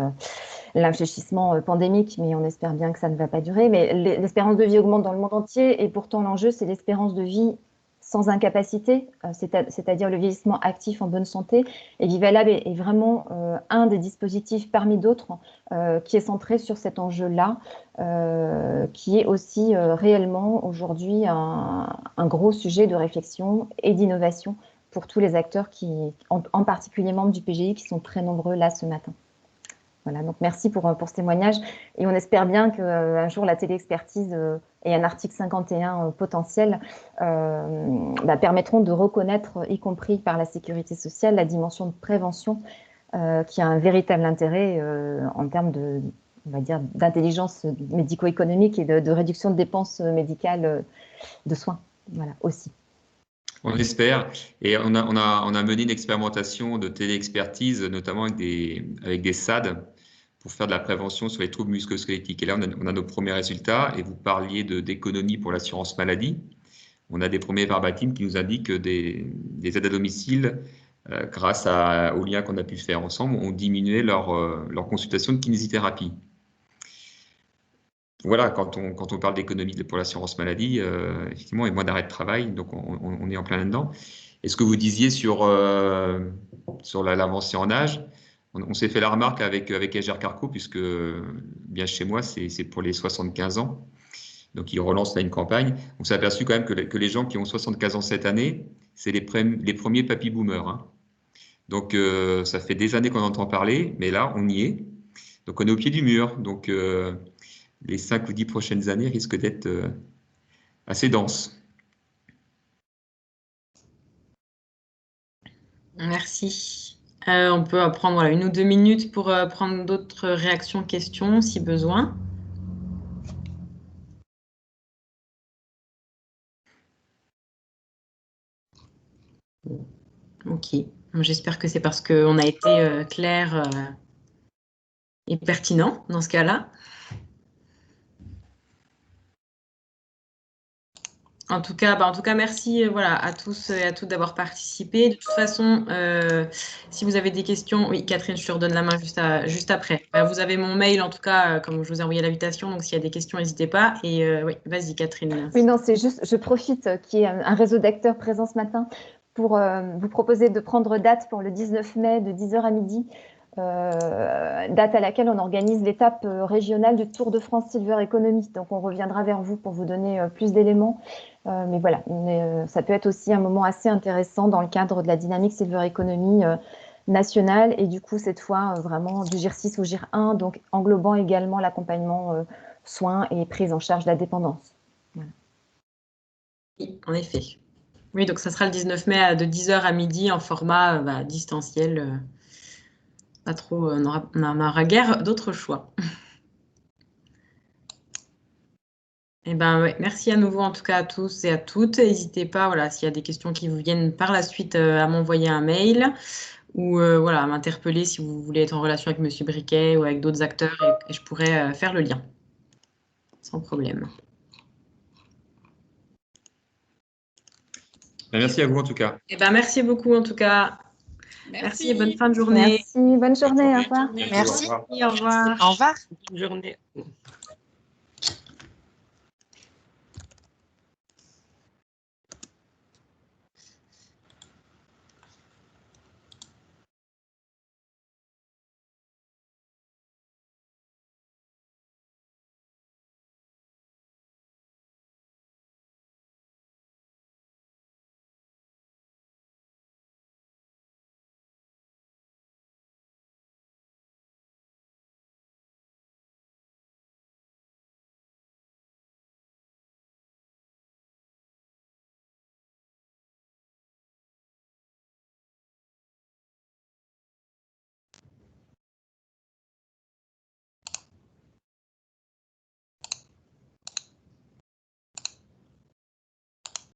l'infléchissement pandémique, mais on espère bien que ça ne va pas durer. Mais l'espérance de vie augmente dans le monde entier, et pourtant l'enjeu, c'est l'espérance de vie sans incapacité, c'est-à-dire le vieillissement actif en bonne santé. Et Vivalab est vraiment un des dispositifs parmi d'autres qui est centré sur cet enjeu-là, qui est aussi réellement aujourd'hui un gros sujet de réflexion et d'innovation pour tous les acteurs en particulier membres du PGI, qui sont très nombreux là ce matin. Voilà, donc merci pour ce témoignage, et on espère bien qu'un jour la téléexpertise et un article 51 potentiel permettront de reconnaître, y compris par la sécurité sociale, la dimension de prévention qui a un véritable intérêt en termes de, on va dire, d'intelligence médico-économique et de réduction de dépenses médicales de soins, voilà, aussi.
On espère, et on a mené une expérimentation de téléexpertise, notamment avec des SAD, pour faire de la prévention sur les troubles musculo-squelettiques. Et là, on a nos premiers résultats, et vous parliez d'économie pour l'assurance maladie. On a des premiers verbatims qui nous indiquent que des aides à domicile, grâce aux liens qu'on a pu faire ensemble, ont diminué leur consultation de kinésithérapie. voilà, quand on parle d'économie pour l'assurance maladie, effectivement, et moins d'arrêt de travail, donc on est en plein là-dedans. Et ce que vous disiez sur l'avancée en âge, on s'est fait la remarque avec Eger Carco, puisque bien chez moi, c'est pour les 75 ans. Donc, ils relancent là une campagne. On s'est aperçu quand même que les gens qui ont 75 ans cette année, c'est les premiers papy-boomers. Hein. Donc, ça fait des années qu'on entend parler, mais là, on y est. Donc, on est au pied du mur. Donc, les 5 ou 10 prochaines années risquent d'être assez denses.
Merci. On peut prendre 1 ou 2 minutes pour prendre d'autres réactions, questions, si besoin. Ok. J'espère que c'est parce qu'on a été clair et pertinent dans ce cas-là. En tout cas, merci à tous et à toutes d'avoir participé. De toute façon, si vous avez des questions, oui, Catherine, je te redonne la main juste après. Vous avez mon mail, en tout cas, comme je vous ai envoyé l'invitation, donc s'il y a des questions, n'hésitez pas. Et oui, vas-y, Catherine.
Oui, non, c'est juste, je profite qu'il y ait un réseau d'acteurs présents ce matin pour vous proposer de prendre date pour le 19 mai de 10h à midi. Date à laquelle on organise l'étape régionale du Tour de France Silver Economy. Donc, on reviendra vers vous pour vous donner plus d'éléments. Mais voilà, ça peut être aussi un moment assez intéressant dans le cadre de la dynamique Silver Economy nationale. Et du coup, cette fois, vraiment du GIR 6 au GIR 1, donc englobant également l'accompagnement soins et prise en charge de la dépendance. Voilà.
Oui, en effet. Oui, donc ça sera le 19 mai de 10h à midi en format distanciel. Pas trop, on aura guère d'autres choix. Eh ben, ouais, merci à nouveau en tout cas à tous et à toutes. N'hésitez pas, s'il y a des questions qui vous viennent par la suite, à m'envoyer un mail ou à m'interpeller si vous voulez être en relation avec Monsieur Briquet ou avec d'autres acteurs et je pourrais faire le lien. Sans problème.
Merci à vous en tout cas.
Eh ben, merci beaucoup en tout cas. Merci et bonne fin de journée.
Merci, bonne journée, au revoir.
Merci.
Au revoir.
Au revoir.
Bonne journée.